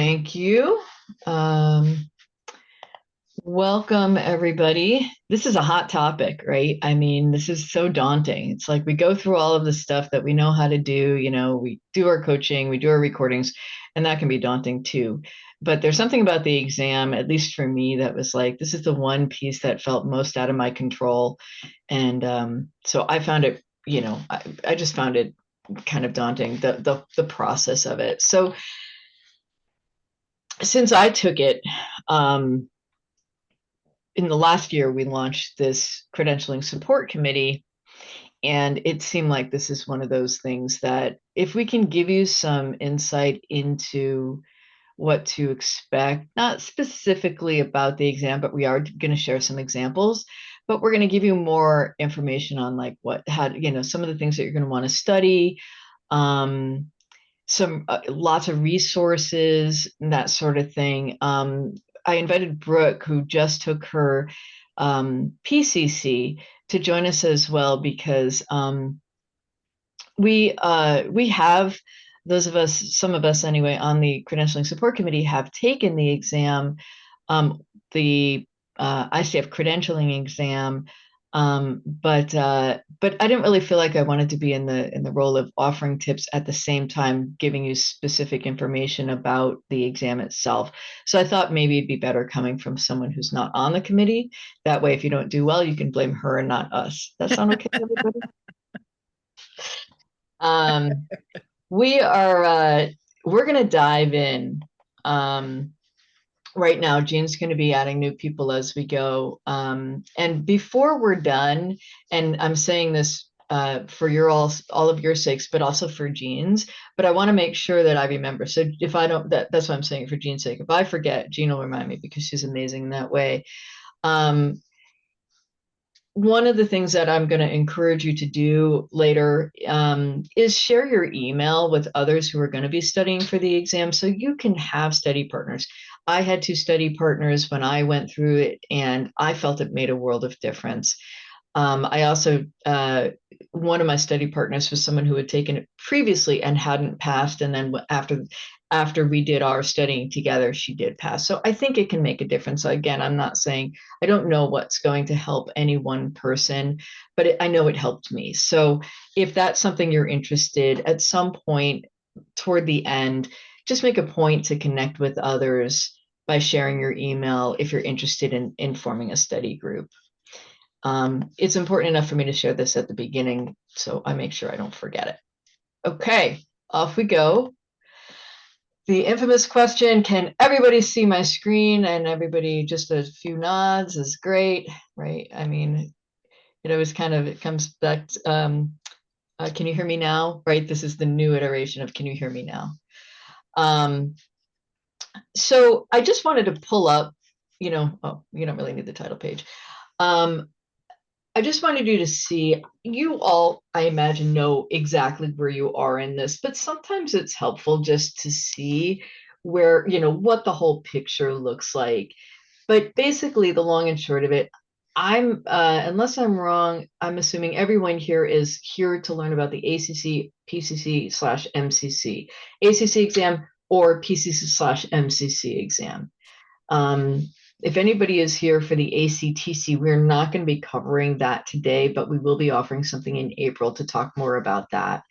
Thank you. Um, Welcome, everybody. This is a hot topic, right? I mean, this is so daunting. It's like we go through all of the stuff that we know how to do. We do our coaching, we do our recordings, and that can be daunting too. But there's something about the exam, at least for me, that was like, this is the one piece that felt most out of my control. And so I found it, I just found it kind of daunting, the process of it. So since I took it, in the last year, we launched this credentialing support committee, and it seemed like this is one of those things that if we can give you some insight into what to expect, not specifically about the exam, but we are going to share some examples, but we're going to give you more information on like some of the things that you're going to want to study, some lots of resources, that sort of thing. I invited Brooke, who just took her PCC, to join us as well because we have some of us anyway, on the credentialing support committee have taken the exam, the ICF credentialing exam. But I didn't really feel like I wanted to be in the role of offering tips at the same time giving you specific information about the exam itself. So I thought maybe it'd be better coming from someone who's not on the committee. That way, if you don't do well, you can blame her and not us. That sound okay, everybody? We're gonna dive in. Right now, Jean's going to be adding new people as we go. And before we're done, and I'm saying this for all of your sakes, but also for Jean's, but I want to make sure that I remember. So if I don't, that's why I'm saying it for Jean's sake. If I forget, Jean will remind me because she's amazing in that way. One of the things that I'm going to encourage you to do later is share your email with others who are going to be studying for the exam so you can have study partners. I had 2 study partners when I went through it, and I felt it made a world of difference. I also, one of my study partners was someone who had taken it previously and hadn't passed. And then after we did our studying together, she did pass. So I think it can make a difference. So again, I'm not saying, I don't know what's going to help any one person, but I know it helped me. So if that's something you're interested, at some point toward the end, just make a point to connect with others by sharing your email if you're interested in forming a study group. It's important enough for me to share this at the beginning, so I make sure I don't forget it. Okay, off we go. The infamous question, can everybody see my screen? And everybody, just a few nods is great, right? I mean, it comes back to, can you hear me now? Right, this is the new iteration of can you hear me now? So I just wanted to pull up, you don't really need the title page. I just wanted you to see, you all, I imagine, know exactly where you are in this, but sometimes it's helpful just to see where, what the whole picture looks like. But basically, the long and short of it, unless I'm wrong, I'm assuming everyone here is here to learn about the ACC, PCC/MCC, ACC exam or PCC/MCC exam. If anybody is here for the ACTC, we're not going to be covering that today, but we will be offering something in April to talk more about that.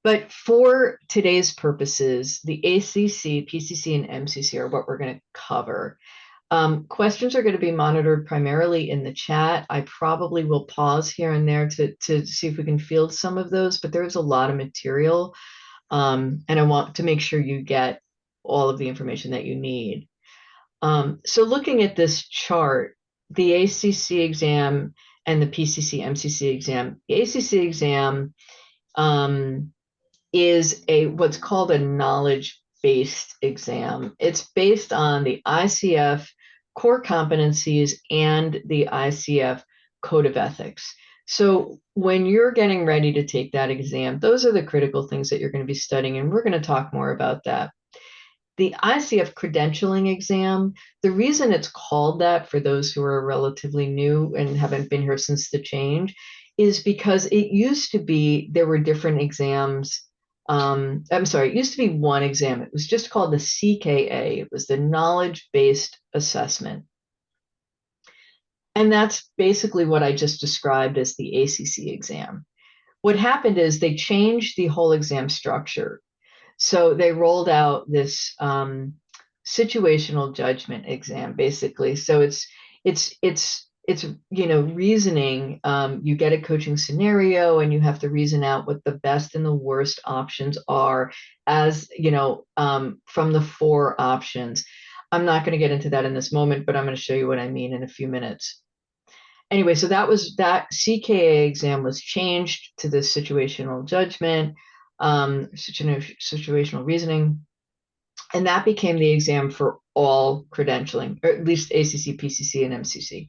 But for today's purposes, the ACC, PCC, and MCC are what we're going to cover. Questions are going to be monitored primarily in the chat. I probably will pause here and there to see if we can field some of those, but there's a lot of material, and I want to make sure you get all of the information that you need. So looking at this chart, the ACC exam and the PCC-MCC exam, the ACC exam is what's called a knowledge-based exam. It's based on the ICF core competencies and the ICF code of ethics. So when you're getting ready to take that exam, those are the critical things that you're going to be studying, and we're going to talk more about that. The ICF credentialing exam, the reason it's called that for those who are relatively new and haven't been here since the change is because it used to be there were different exams I'm sorry, it used to be one exam. It was just called the CKA. It was the Knowledge-Based Assessment. And that's basically what I just described as the ACC exam. What happened is they changed the whole exam structure. So they rolled out this situational judgment exam, basically. So it's reasoning. You get a coaching scenario, and you have to reason out what the best and the worst options are, as from the four options. I'm not going to get into that in this moment, but I'm going to show you what I mean in a few minutes. Anyway, so that CKA exam was changed to the situational judgment, situational reasoning, and that became the exam for all credentialing, or at least ACC, PCC, and MCC.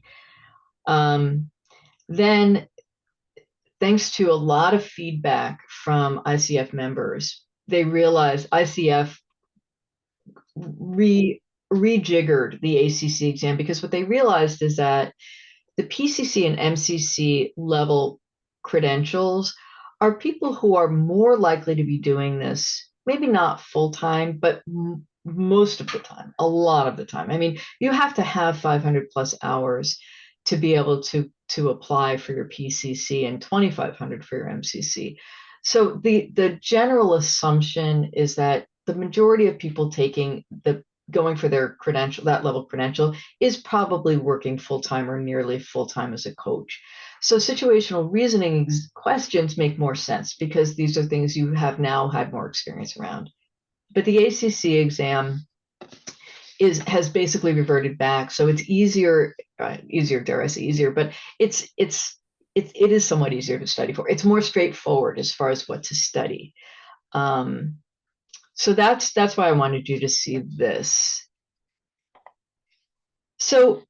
Then, thanks to a lot of feedback from ICF members, they realized ICF rejiggered the ACC exam, because what they realized is that the PCC and MCC level credentials are people who are more likely to be doing this, maybe not full time, but most of the time, a lot of the time. I mean, you have to have 500 plus hours to be able to apply for your PCC and 2,500 for your MCC. So the general assumption is that the majority of people going for their credential, that level credential, is probably working full-time or nearly full-time as a coach. So situational reasoning questions make more sense, because these are things you have now had more experience around. But the ACC exam has basically reverted back. So it's easier, dare I say easier, but it is somewhat easier to study for. It's more straightforward as far as what to study. So that's why I wanted you to see this. So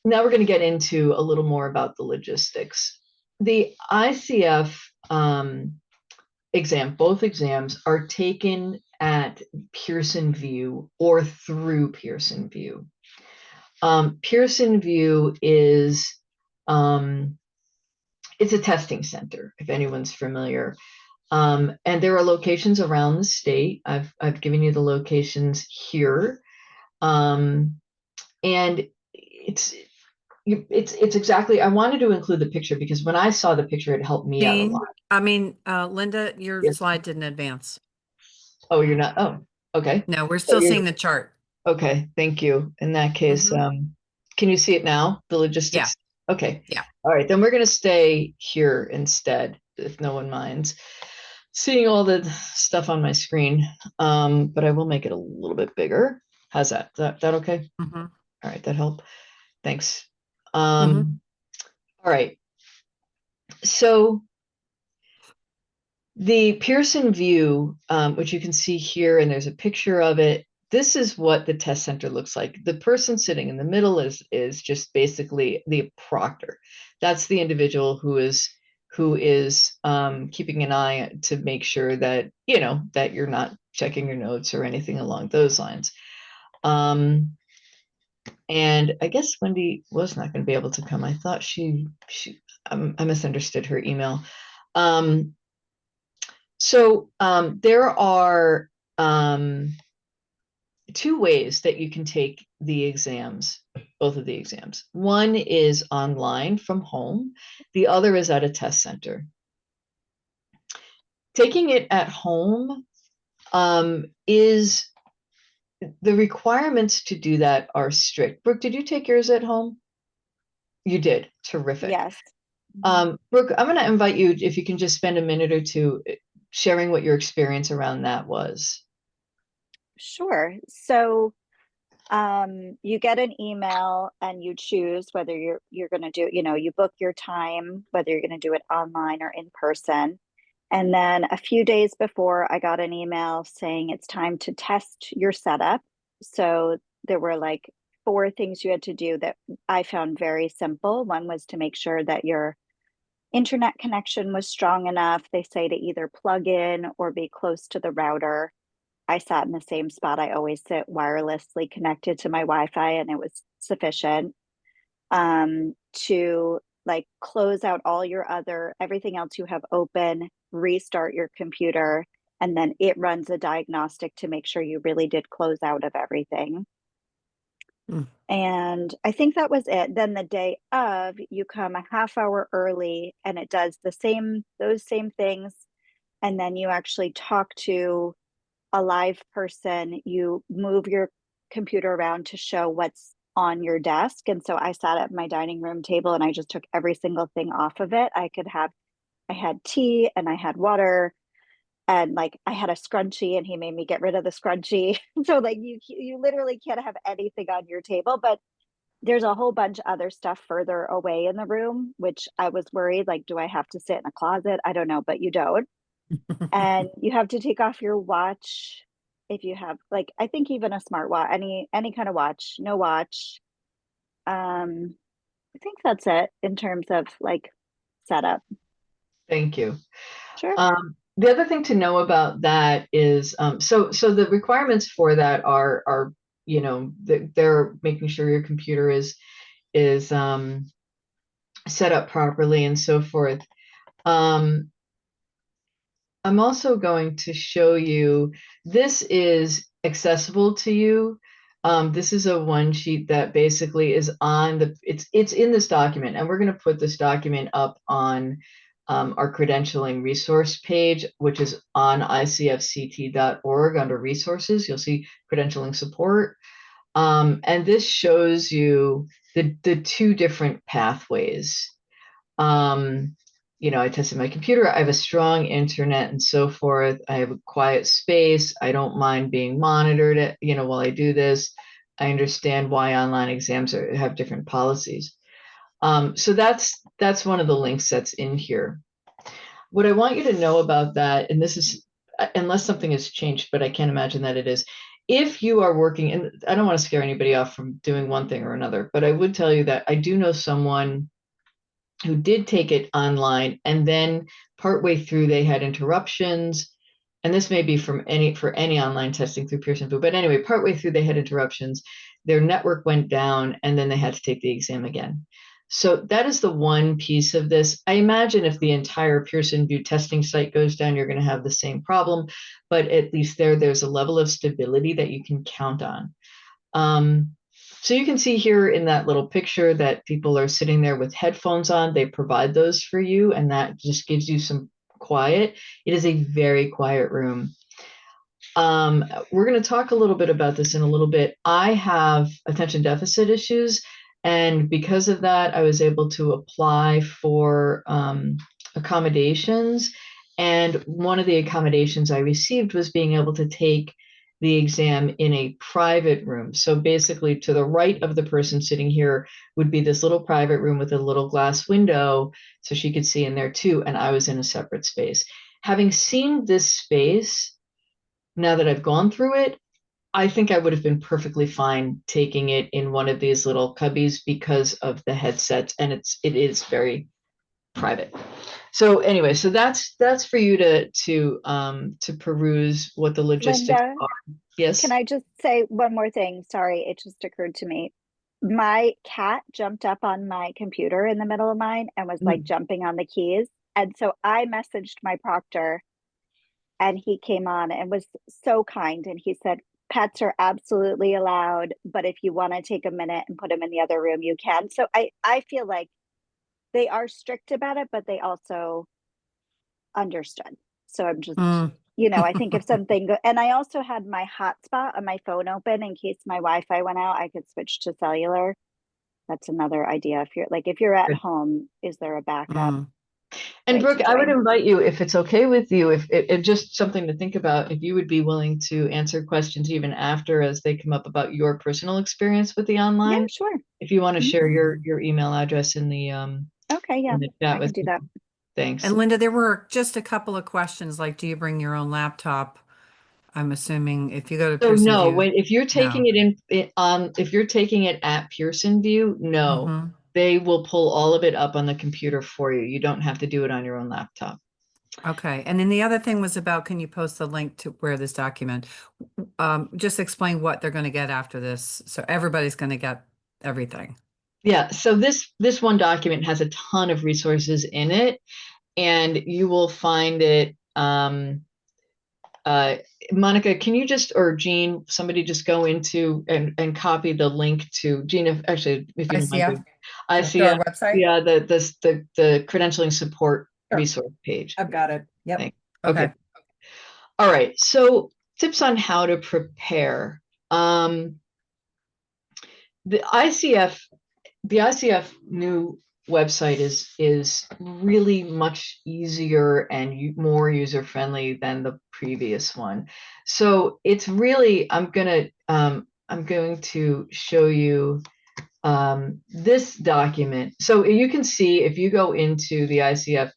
now we're going to get into a little more about the logistics. The ICF exam, both exams are taken at Pearson VUE or through Pearson VUE. Pearson VUE is it's a testing center, if anyone's familiar. And there are locations around the state. I've given you the locations here. And it's exactly, I wanted to include the picture because when I saw the picture, it helped me out a lot. I mean, Linda, your slide didn't advance. Oh, you're not? Oh, okay. No, we're still seeing the chart. Okay, thank you. In that case, can you see it now? The logistics? Yeah. Okay. Yeah. All right, then we're going to stay here instead, if no one minds seeing all the stuff on my screen. But I will make it a little bit bigger. How's that? That okay? All right, that helped. Thanks. All right. So the Pearson VUE, which you can see here, and there's a picture of it. This is what the test center looks like. The person sitting in the middle is just basically the proctor. That's the individual who is keeping an eye to make sure that that you're not checking your notes or anything along those lines. And I guess Wendy was not going to be able to come. I thought I misunderstood her email. So there are two ways that you can take the exams, both of the exams. One is online from home. The other is at a test center. Taking it at home is the requirements to do that are strict. Brooke, did you take yours at home? You did. Terrific. Yes. Brooke, I'm going to invite you, if you can just spend a minute or two sharing what your experience around that was. Sure. So you get an email and you choose whether you're going to do, you book your time, whether you're going to do it online or in person. And then a few days before, I got an email saying it's time to test your setup. So there were like 4 things you had to do that I found very simple. One was to make sure that your internet connection was strong enough. They say to either plug in or be close to the router. I sat in the same spot I always sit, wirelessly connected to my Wi-Fi, and it was sufficient. To like close out all your everything else you have open, restart your computer, and then it runs a diagnostic to make sure you really did close out of everything. And I think that was it. Then the day of, you come a half hour early and it does those same things. And then you actually talk to a live person. You move your computer around to show what's on your desk. And so I sat at my dining room table and I just took every single thing off of it. I had tea and I had water, and like I had a scrunchie and he made me get rid of the scrunchie. So like you literally can't have anything on your table, but there's a whole bunch of other stuff further away in the room, which I was worried, like, do I have to sit in a closet? I don't know, but you don't. And you have to take off your watch if you have, like, I think even a smart watch, any kind of watch, no watch. I think that's it in terms of like setup. Thank you. Sure. The other thing to know about that is, so the requirements for that are they're making sure your computer is set up properly and so forth. I'm also going to show you, this is accessible to you. This is a one sheet that basically is on it's in this document, and we're going to put this document up on our credentialing resource page, which is on ICF-CT.org under resources. You'll see credentialing support. And this shows you the two different pathways. I tested my computer. I have a strong internet and so forth. I have a quiet space. I don't mind being monitored, while I do this. I understand why online exams have different policies. So that's one of the links that's in here. What I want you to know about that, and this is, unless something has changed, but I can't imagine that it is, if you are working, and I don't want to scare anybody off from doing one thing or another, but I would tell you that I do know someone who did take it online, and then partway through they had interruptions. And this may be for any online testing through Pearson VUE, but anyway, partway through they had interruptions, their network went down, and then they had to take the exam again. So that is the one piece of this. I imagine if the entire Pearson VUE testing site goes down, you're going to have the same problem, but at least there's a level of stability that you can count on. So you can see here in that little picture that people are sitting there with headphones on. They provide those for you, and that just gives you some quiet. It is a very quiet room. We're going to talk a little bit about this in a little bit. I have attention deficit issues, and because of that, I was able to apply for accommodations. And one of the accommodations I received was being able to take the exam in a private room. So basically, to the right of the person sitting here would be this little private room with a little glass window, so she could see in there too, and I was in a separate space. Having seen this space, now that I've gone through it, I think I would have been perfectly fine taking it in one of these little cubbies because of the headsets, and it is very private. So anyway, so that's for you to peruse what the logistics Linda, are. Yes. can I just say one more thing? Sorry, it just occurred to me. My cat jumped up on my computer in the middle of mine and was like jumping on the keys. And so I messaged my proctor, and he came on and was so kind. And he said, pets are absolutely allowed, but if you want to take a minute and put them in the other room, you can. So I feel like they are strict about it, but they also understood. So I'm just, I think if something and I also had my hotspot on my phone open in case my Wi-Fi went out, I could switch to cellular. That's another idea. If you're at home, is there a backup? And Brooke, I would invite you, if it's okay with you, if just something to think about, if you would be willing to answer questions even after as they come up about your personal experience with the online. Yeah, sure. If you want to share your email address in the okay, yeah, in the chat I can do that. Thanks. And Linda, there were just a couple of questions like, do you bring your own laptop? I'm assuming if you go to Pearson no, VUE, if you're taking if you're taking it at Pearson VUE, no. They will pull all of it up on the computer for you. You don't have to do it on your own laptop. Okay. And then the other thing was about, can you post the link to where this document, just explain what they're going to get after this. So everybody's going to get everything. Yeah. So this one document has a ton of resources in it, and you will find it. Monica, can you just, or Jean, somebody just go into and copy the link to Jean, if you don't mind. ICF, to ICF, our website? yeah, the credentialing support Sure. resource page. I've got it. Yep. Thanks. Okay. Okay. All right. So tips on how to prepare. The ICF new website is really much easier and more user friendly than the previous one. So it's really, I'm going to show you this document. So you can see if you go into the ICF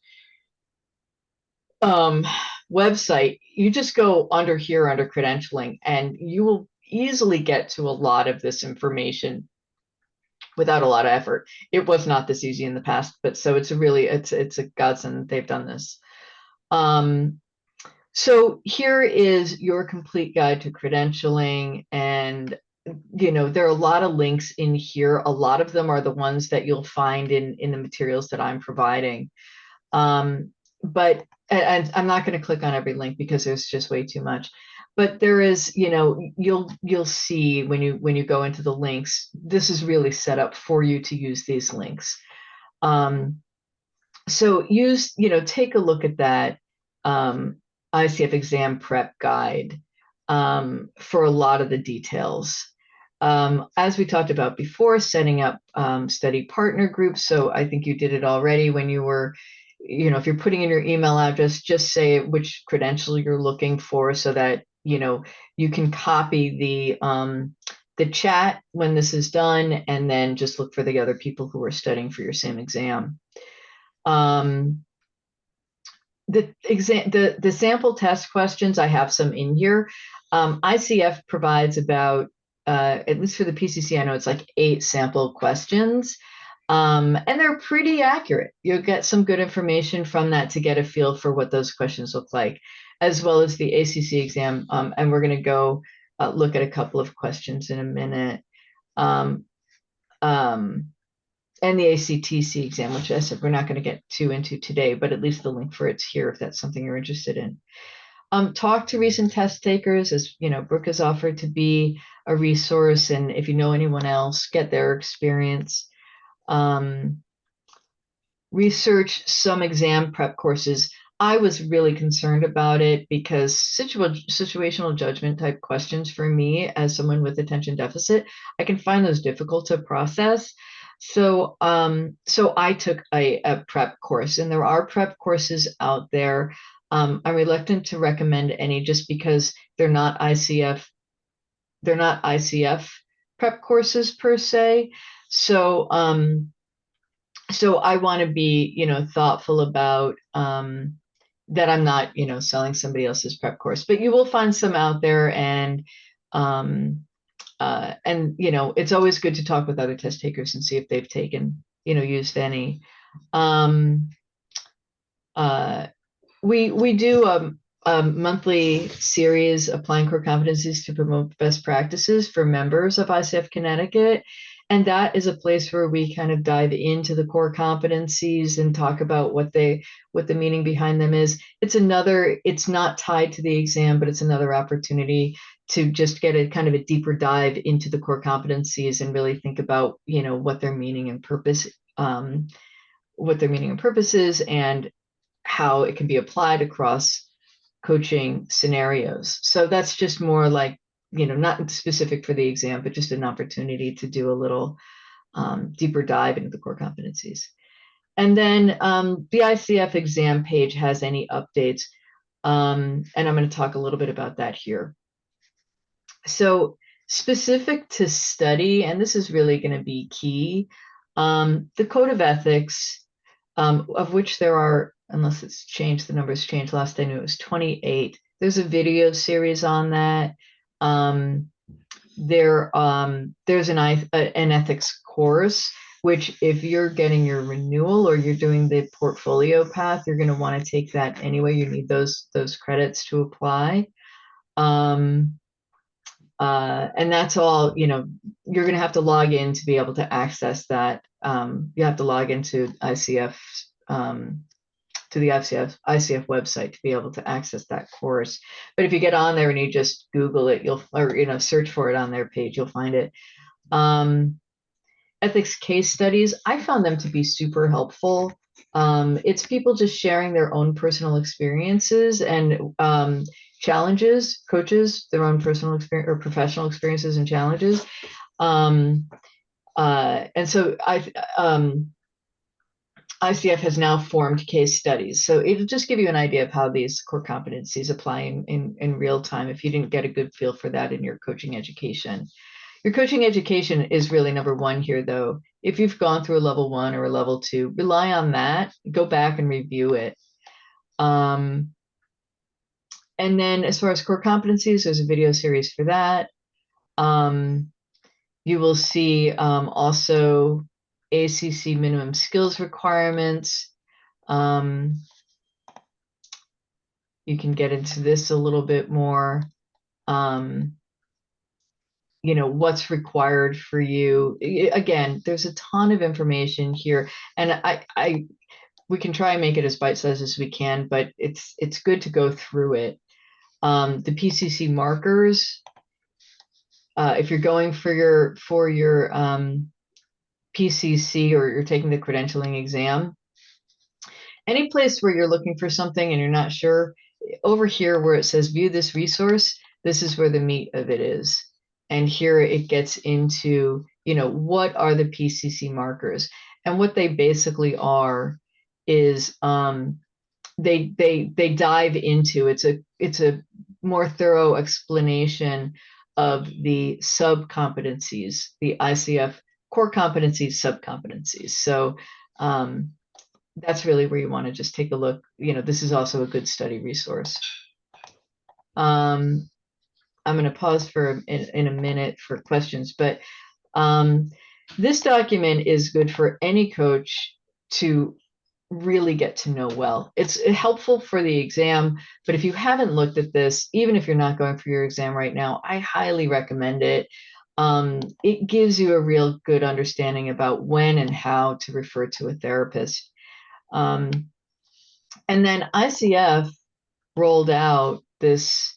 website, you just go under here under credentialing, and you will easily get to a lot of this information without a lot of effort. It was not this easy in the past, but so it's a godsend they've done this. So here is your complete guide to credentialing, and there are a lot of links in here. A lot of them are the ones that you'll find in the materials that I'm providing. But and I'm not going to click on every link because there's just way too much. But there is, you'll see when you go into the links, this is really set up for you to use these links. So take a look at that ICF exam prep guide for a lot of the details. As we talked about before, setting up study partner groups. So I think you did it already when you were, if you're putting in your email address, just say which credential you're looking for so that, you can copy the chat when this is done, and then just look for the other people who are studying for your same exam. The sample test questions, I have some in here. ICF provides about, at least for the PCC, I know it's like 8 sample questions. And they're pretty accurate. You'll get some good information from that to get a feel for what those questions look like, as well as the ACC exam. And we're going to go look at a couple of questions in a minute. And the ACTC exam, which I said we're not going to get too into today, but at least the link for it's here if that's something you're interested in. Talk to recent test takers, as Brooke has offered to be a resource, and if you know anyone else, get their experience. Research some exam prep courses. I was really concerned about it because situational judgment type questions for me as someone with attention deficit, I can find those difficult to process. So I took a prep course, and there are prep courses out there. I'm reluctant to recommend any just because they're not ICF prep courses per se. So I want to be, thoughtful about that I'm not, selling somebody else's prep course, but you will find some out there, and it's always good to talk with other test takers and see if they've taken, used any. We do a monthly series applying core competencies to promote best practices for members of ICF Connecticut. And that is a place where we kind of dive into the core competencies and talk about what the meaning behind them is. It's not tied to the exam, but it's another opportunity to just get a kind of a deeper dive into the core competencies and really think about, what their meaning and purpose, is, and how it can be applied across coaching scenarios. So that's just more like, not specific for the exam, but just an opportunity to do a little deeper dive into the core competencies. And then the ICF exam page has any updates. And I'm going to talk a little bit about that here. So specific to study, and this is really going to be key, the Code of Ethics, of which there are, unless it's changed, the numbers changed. Last I knew it was 28. There's a video series on that. There's an ethics course, which if you're getting your renewal or you're doing the portfolio path, you're going to want to take that anyway. You need those credits to apply. And that's all, you're going to have to log in to be able to access that. You have to log into ICF to the ICF website to be able to access that course. But if you get on there and you just Google it, or search for it on their page, you'll find it. Ethics case studies, I found them to be super helpful. It's people just sharing their own personal experiences and challenges, coaches, their own personal experience or professional experiences and challenges. And so ICF has now formed case studies. So it'll just give you an idea of how these core competencies apply in real time if you didn't get a good feel for that in your coaching education. Your coaching education is really number one here, though. If you've gone through a level 1 or a level 2, rely on that. Go back and review it. And then as far as core competencies, there's a video series for that. You will see also ACC minimum skills requirements. You can get into this a little bit more. What's required for you. Again, there's a ton of information here, and we can try and make it as bite-sized as we can, but it's good to go through it. The PCC markers, if you're going for your PCC or you're taking the credentialing exam, any place where you're looking for something and you're not sure, over here where it says view this resource, this is where the meat of it is. And here it gets into, what are the PCC markers? And what they basically are is they dive into, it's a more thorough explanation of the sub-competencies, the ICF core competencies, sub-competencies. So that's really where you want to just take a look. This is also a good study resource. I'm going to pause in a minute for questions, but this document is good for any coach to really get to know well. It's helpful for the exam, but if you haven't looked at this, even if you're not going for your exam right now, I highly recommend it. It gives you a real good understanding about when and how to refer to a therapist. And then ICF rolled out this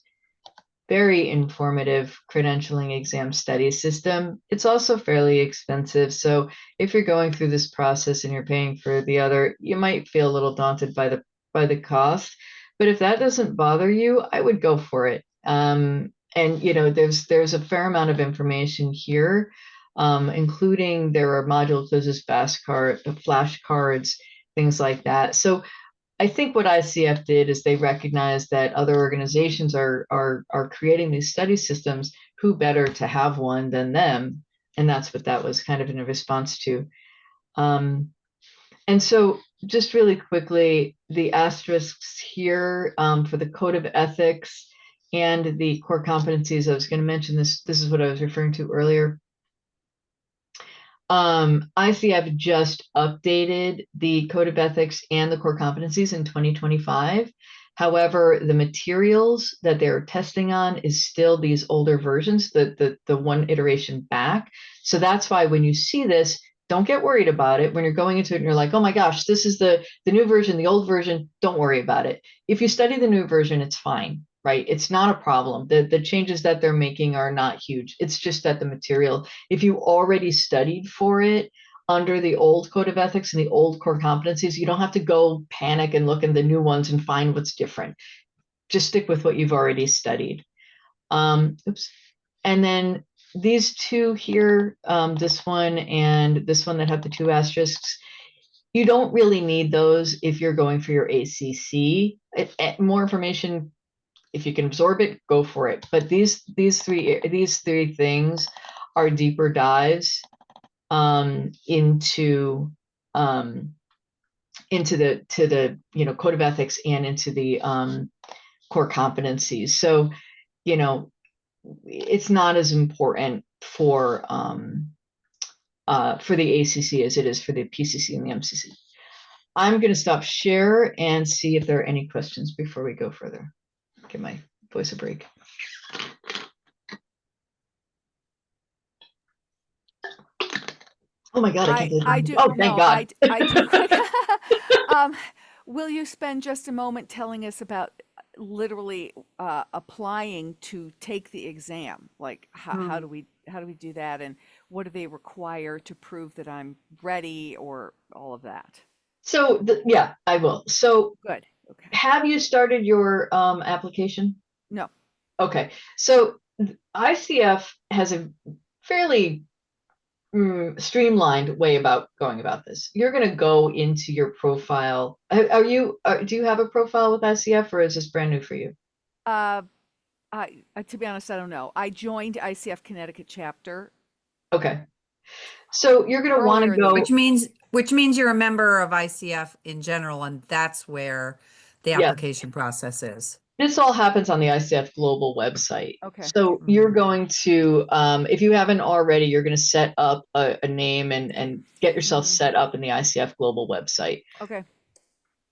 very informative credentialing exam study system. It's also fairly expensive. So if you're going through this process and you're paying for the other, you might feel a little daunted by the cost. But if that doesn't bother you, I would go for it. And there's a fair amount of information here, including there are module quizzes, flashcards, things like that. So I think what ICF did is they recognized that other organizations are creating these study systems. Who better to have one than them? And that's what that was kind of in a response to. And so just really quickly, the asterisks here for the code of ethics and the core competencies. I was going to mention this. This is what I was referring to earlier. ICF just updated the code of ethics and the core competencies in 2025. However, the materials that they're testing on is still these older versions, the one iteration back. So that's why when you see this, don't get worried about it. When you're going into it and you're like, oh my gosh, this is the new version, the old version, don't worry about it. If you study the new version, it's fine. Right? It's not a problem. The changes that they're making are not huge. It's just that the material, if you already studied for it under the old code of ethics and the old core competencies, you don't have to go panic and look in the new ones and find what's different. Just stick with what you've already studied. Oops. And then these two here, this one and this one that have the two asterisks, you don't really need those if you're going for your ACC. More information, if you can absorb it, go for it. But these three things are deeper dives into the code of ethics and into the core competencies. So it's not as important for the ACC as it is for the PCC and the MCC. I'm going to stop share and see if there are any questions before we go further. Give my voice a break. Oh my God, I can't believe I do. Oh, thank No, God. I do. Will you spend just a moment telling us about literally applying to take the exam? Like how do we do that, and what do they require to prove that I'm ready, or all of that? So yeah, I will. So Good. Okay. have you started your application? No. Okay. So ICF has a fairly streamlined way about going about this. You're going to go into your profile. Do you have a profile with ICF, or is this brand new for you? Uh, to be honest, I don't know. I joined ICF Connecticut chapter Okay. So you're going to want earlier to in the go. year. Which means you're a member of ICF in general, and that's where the Yeah, application process is. this all happens on the ICF Global website. Okay. So you're going to, if you haven't already, you're going to set up a name and get yourself set up in the ICF Global website. Okay.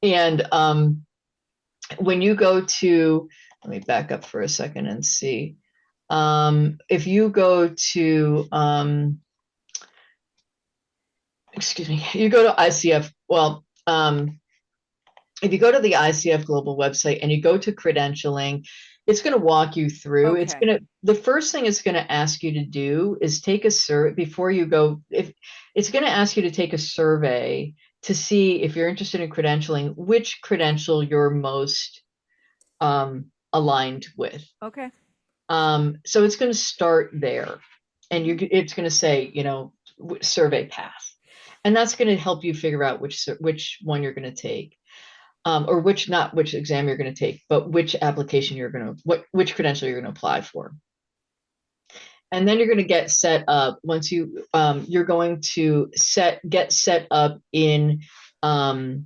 And when you go to, let me back up for a second and see. If you go to, excuse me, you go to ICF, well, if you go to the ICF Global website and you go to credentialing, it's going to walk you through. Okay. The first thing it's going to ask you to do is take a survey before you go. If it's going to ask you to take a survey to see if you're interested in credentialing, which credential you're most aligned with. Okay. So it's going to start there, and it's going to say, survey path, and that's going to help you figure out which one you're going to take. Or not which exam you're going to take, but which application which credential you're going to apply for. And then you're going to get set up. Once you're going to get set up in, once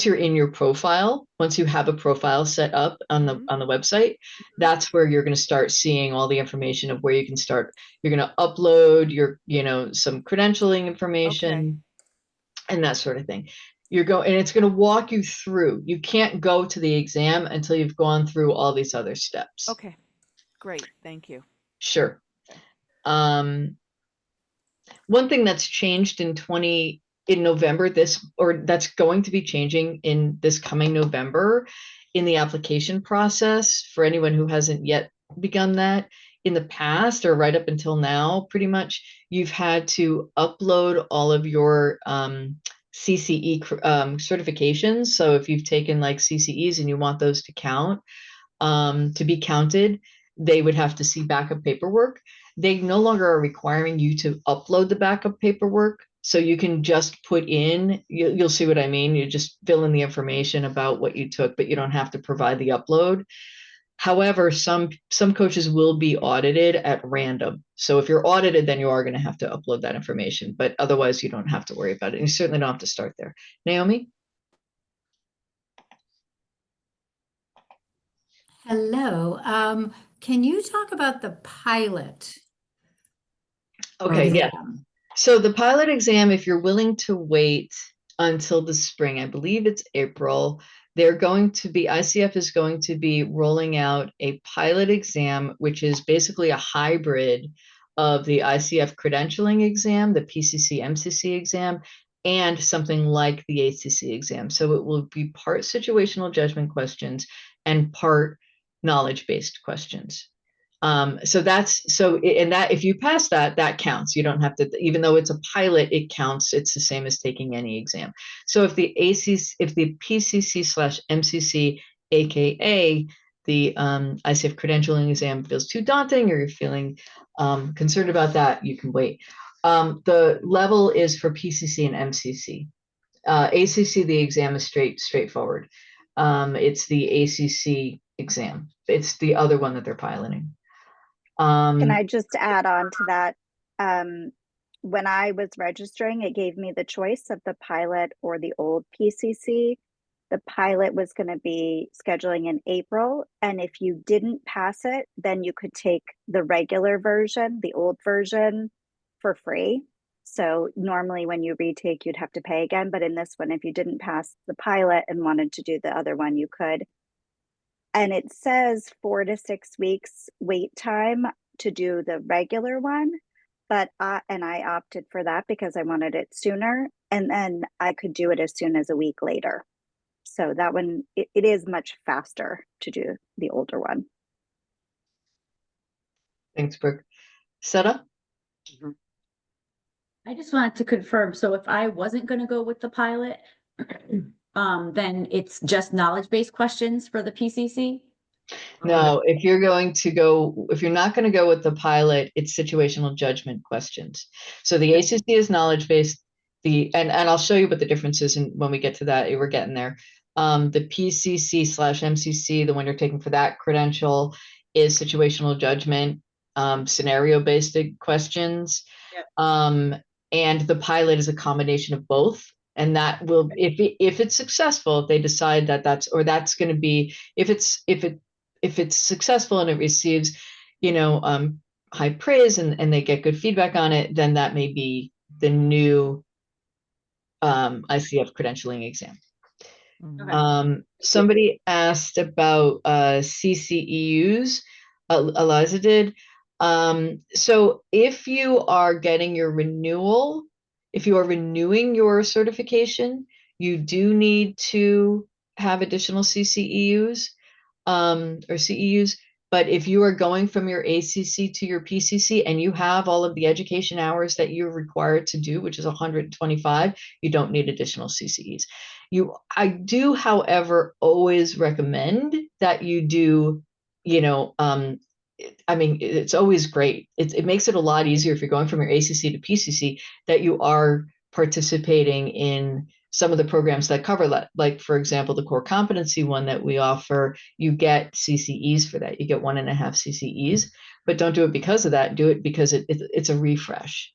you're in your profile, once you have a profile set up on the website, that's where you're going to start seeing all the information of where you can start. You're going to upload your, some credentialing information and that sort of thing. And it's going to walk you through. You can't go to the exam until you've gone through all these other steps. Okay. Great. Thank you. Sure. One thing that's changed in November, that's going to be changing in this coming November in the application process for anyone who hasn't yet begun that. In the past, or right up until now, pretty much, you've had to upload all of your CCE certifications. So if you've taken like CCEs and you want those to count, to be counted, they would have to see backup paperwork. They no longer are requiring you to upload the backup paperwork. So you can just put in, you'll see what I mean. You just fill in the information about what you took, but you don't have to provide the upload. However, some coaches will be audited at random. So if you're audited, then you are going to have to upload that information, but otherwise you don't have to worry about it. You certainly don't have to start there. Naomi? Hello. Can you talk about the pilot? Okay, yeah. So the pilot exam, if you're willing to wait until the spring, I believe it's April, ICF is going to be rolling out a pilot exam, which is basically a hybrid of the ICF credentialing exam, the PCC MCC exam, and something like the ACC exam. So it will be part situational judgment questions and part knowledge-based questions. If you pass that counts. You don't have to, even though it's a pilot, it counts. It's the same as taking any exam. So if the PCC/MCC, aka the ICF credentialing exam, feels too daunting, or you're feeling concerned about that, you can wait. The level is for PCC and MCC. ACC, the exam is straightforward. It's the ACC exam. It's the other one that they're piloting. Can I just add on to that? When I was registering, it gave me the choice of the pilot or the old PCC. The pilot was going to be scheduling in April. And if you didn't pass it, then you could take the regular version, the old version, for free. So normally when you retake, you'd have to pay again. But in this one, if you didn't pass the pilot and wanted to do the other one, you could. And it says 4 to 6 weeks wait time to do the regular one, but I opted for that because I wanted it sooner. And then I could do it as soon as a week later. So that one, it is much faster to do the older one. Thanks, Brooke. Seta? I just wanted to confirm, so if I wasn't gonna go with the pilot, then it's just knowledge-based questions for the PCC? No, if you're not going to go with the pilot, it's situational judgment questions. So the ACC is knowledge-based, and I'll show you what the difference is when we get to that, we're getting there. The PCC/MCC, the one you're taking for that credential, is situational judgment, scenario-based questions. Yep. And the pilot is a combination of both. And that will, if it's successful, if they decide that that's going to be, if it's successful and it receives, high praise and they get good feedback on it, then that may be the new ICF credentialing exam. Okay. Somebody asked about CCEUs. Eliza did. So if you are getting your renewal, if you are renewing your certification, you do need to have additional CCEUs or CEUs. But if you are going from your ACC to your PCC and you have all of the education hours that you're required to do, which is 125, you don't need additional CCEs. I do, however, always recommend that you do, it's always great. It makes it a lot easier if you're going from your ACC to PCC that you are participating in some of the programs that cover that. Like, for example, the core competency one that we offer, you get CCEs for that. You get 1.5 CCEs, but don't do it because of that. Do it because it's a refresh.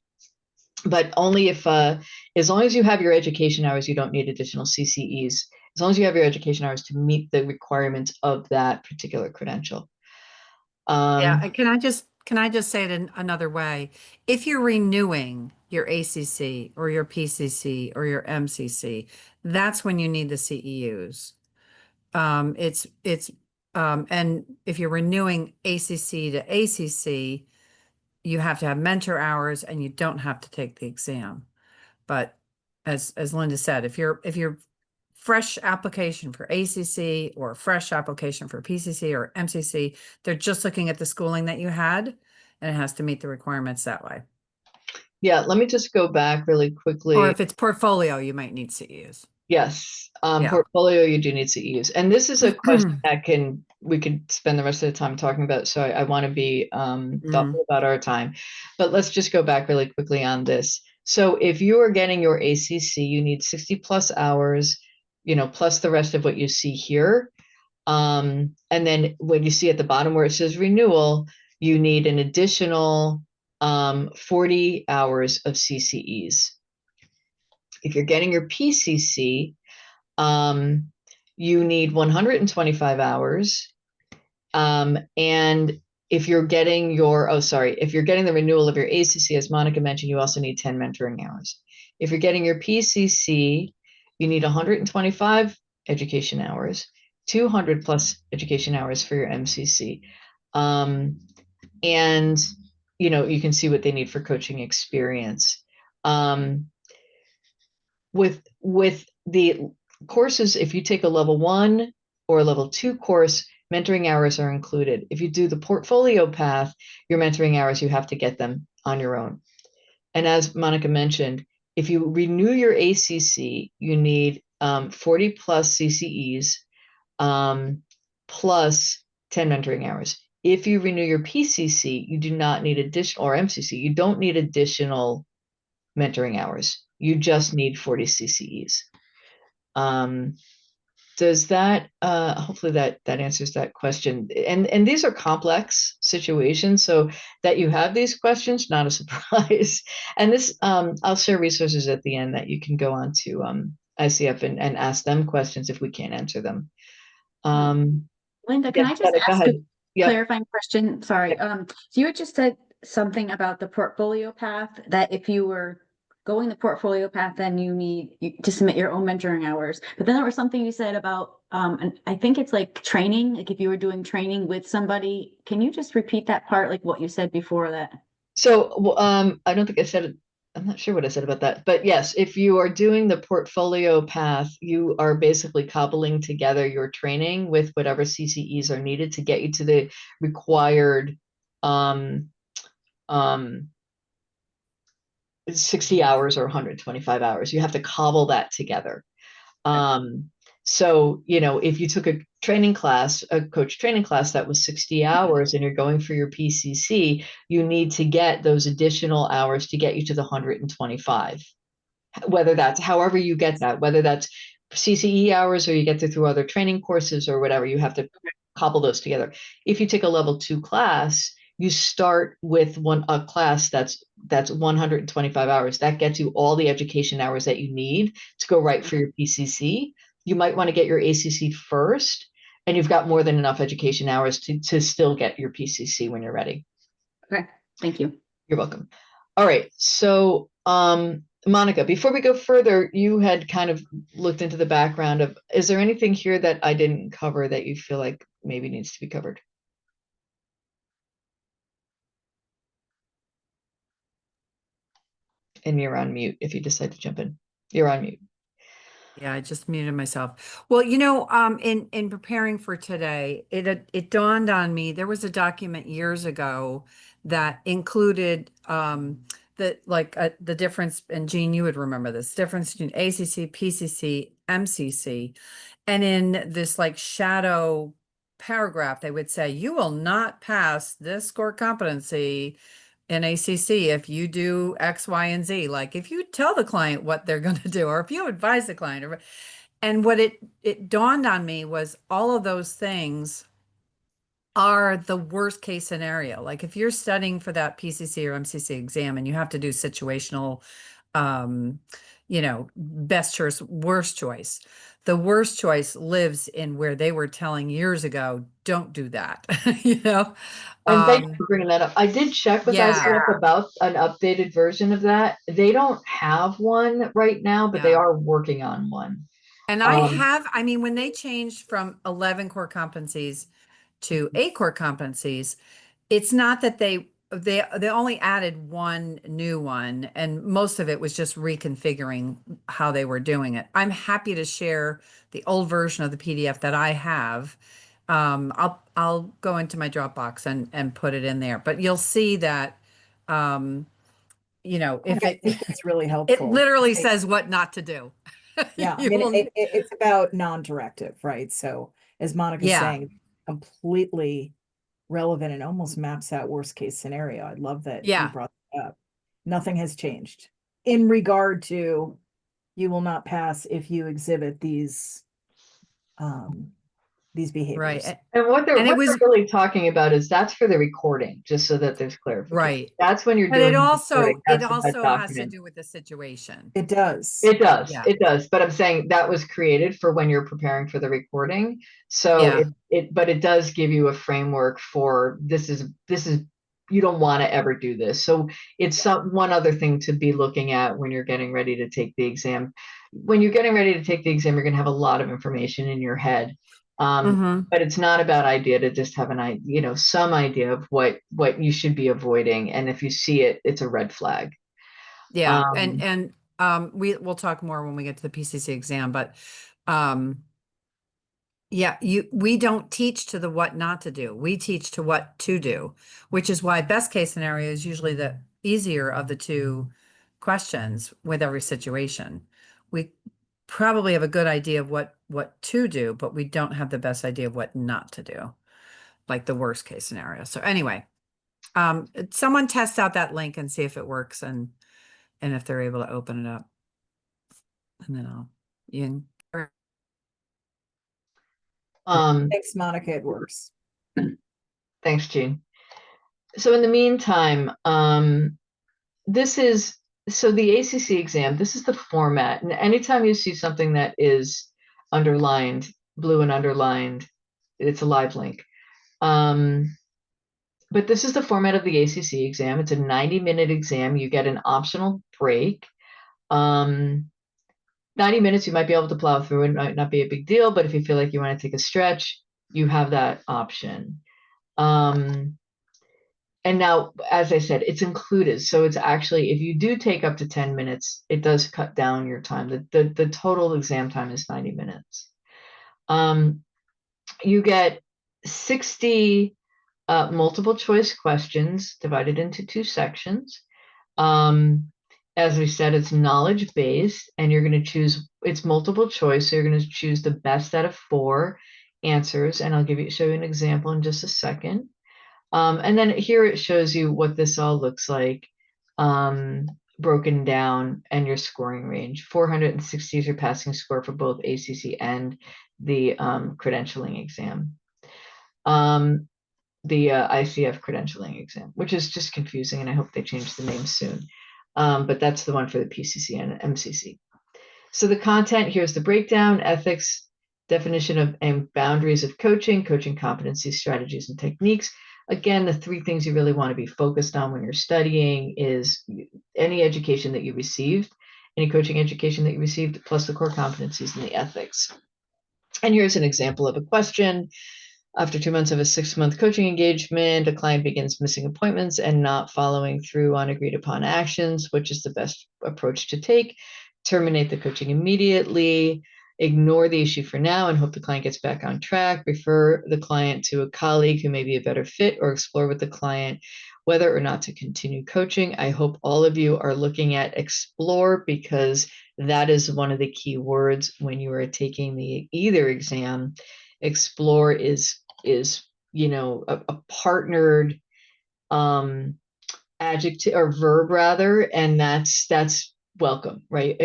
But only if, as long as you have your education hours, you don't need additional CCEs. As long as you have your education hours to meet the requirements of that particular credential. Yeah, and can I just say it in another way? If you're renewing your ACC or your PCC or your MCC, that's when you need the CEUs. And if you're renewing ACC to ACC, you have to have mentor hours and you don't have to take the exam. But as Linda said, if you're fresh application for ACC or fresh application for PCC or MCC, they're just looking at the schooling that you had, and it has to meet the requirements that way. Yeah, let me just go back really quickly. Or if it's portfolio, you might need CEUs. Yes, Yeah. portfolio, you do need CEUs. And this is a question that we could spend the rest of the time talking about. So I want to be thoughtful about our time. But let's just go back really quickly on this. So if you are getting your ACC, you need 60 plus hours, plus the rest of what you see here. And then when you see at the bottom where it says renewal, you need an additional 40 hours of CCEs. If you're getting your PCC, you need 125 hours. And if you're getting if you're getting the renewal of your ACC, as Monica mentioned, you also need 10 mentoring hours. If you're getting your PCC, you need 125 education hours, 200 plus education hours for your MCC. And, you can see what they need for coaching experience. With the courses, if you take a level 1 or a level 2 course, mentoring hours are included. If you do the portfolio path, your mentoring hours, you have to get them on your own. And as Monica mentioned, if you renew your ACC, you need 40 plus CCEs plus 10 mentoring hours. If you renew your PCC, you do not need additional, or MCC, you don't need additional mentoring hours. You just need 40 CCEs. Does that, hopefully that answers that question. And these are complex situations, so that you have these questions, not a surprise. And this, I'll share resources at the end that you can go on to ICF and ask them questions if we can't answer them. Linda, can I just ask a clarifying question? Sorry. Yep. So you had just said something about the portfolio path, that if you were going the portfolio path, then you need to submit your own mentoring hours. But then there was something you said about, and I think it's like training, like if you were doing training with somebody. Can you just repeat that part, like what you said before that? So I don't think I said it. I'm not sure what I said about that, but yes, if you are doing the portfolio path, you are basically cobbling together your training with whatever CCEs are needed to get you to the required 60 hours or 125 hours. You have to cobble that together. So, if you took a coach training class that was 60 hours and you're going for your PCC, you need to get those additional hours to get you to the 125. Whether that's however you get that, whether that's CCE hours or you get through other training courses or whatever, you have to cobble those together. If you take a level 2 class, you start with a class that's 125 hours. That gets you all the education hours that you need to go right for your PCC. You might want to get your ACC first, and you've got more than enough education hours to still get your PCC when you're ready. Okay, thank you. You're welcome. All right, so Monica, before we go further, you had kind of looked into the background of, is there anything here that I didn't cover that you feel like maybe needs to be covered? And you're on mute if you decide to jump in. You're on mute. Yeah, I just muted myself. Well, in preparing for today, it dawned on me there was a document years ago that included the difference, and Jean, you would remember this difference between ACC, PCC, MCC, and in this like shadow paragraph, they would say you will not pass this core competency in ACC if you do X, Y, and Z. Like if you tell the client what they're going to do, or if you advise the client, and what it dawned on me was all of those things are the worst case scenario. Like if you're studying for that PCC or MCC exam and you have to do situational, best choice, worst choice. The worst choice lives in where they were telling years ago, don't do that, And thank you for bringing that up. I did check with Yeah. ICF about an updated version of that. They don't have one right now, but they Yeah. are working on one. And when they changed from 11 core competencies to 8 core competencies, it's not that they only added one new one, and most of it was just reconfiguring how they were doing it. I'm happy to share the old version of the PDF that I have. I'll go into my Dropbox and put it in there, but you'll see that, if I think it's really it helpful. literally says what not to do. Yeah, I You mean, will- it's about non-directive, right? So as Monica's Yeah. saying, completely relevant and almost maps out worst case scenario. I love that you Yeah. brought that up. Nothing has changed in regard to you will not pass if you exhibit these behaviors. Right. And what they're And it was really talking about is that's for the recording, just so that there's clarification. right. That's when you're But doing it the also recording. it That's what that also has to document. do with the situation. It does. It does. Yeah. It does. But I'm saying that was created for when you're preparing for the recording. So Yeah. but it does give you a framework for this is you don't want to ever do this. So it's one other thing to be looking at when you're getting ready to take the exam. When you're getting ready to take the exam, you're going to have a lot of information in your head. Mhm. But it's not a bad idea to just have some idea of what you should be avoiding. And if you see it, it's a red flag. Yeah. We'll talk more when we get to the PCC exam, but we don't teach to the what not to do. We teach to what to do, which is why best case scenario is usually the easier of the two questions with every situation. We probably have a good idea of what to do, but we don't have the best idea of what not to do, like the worst case scenario. So anyway, someone test out that link and see if it works and if they're able to open it up. And then Thanks, Monica. It works. Thanks, Jean. So in the meantime, so the ACC exam, this is the format. And anytime you see something that is underlined, blue and underlined, it's a live link. But this is the format of the ACC exam. It's a 90-minute exam. You get an optional break. 90 minutes, you might be able to plow through. It might not be a big deal, but if you feel like you want to take a stretch, you have that option. And and now, as I said, it's included. So it's actually, if you do take up to 10 minutes, it does cut down your time. The total exam time is 90 minutes. You get 60 multiple choice questions divided into 2 sections. As we said, it's knowledge based, and you're going to choose, it's multiple choice. So you're going to choose the best out of 4 answers. And I'll show you an example in just a second. And then here it shows you what this all looks like, broken down, and your scoring range. 460 is your passing score for both ACC and the credentialing exam. The ICF credentialing exam, which is just confusing, and I hope they change the name soon. But that's the one for the PCC and MCC. So the content, here's the breakdown: ethics, definition of and boundaries of coaching, coaching competencies, strategies, and techniques. Again, the 3 things you really want to be focused on when you're studying is any education that you received, any coaching education that you received, plus the core competencies and the ethics. And here's an example of a question. After 2 months of a 6-month coaching engagement, a client begins missing appointments and not following through on agreed upon actions. Which is the best approach to take? Terminate the coaching immediately, ignore the issue for now and hope the client gets back on track, refer the client to a colleague who may be a better fit, or explore with the client whether or not to continue coaching. I hope all of you are looking at explore, because that is one of the key words when you are taking the either exam. Explore is a partnered adjective or verb rather, and that's welcome, right?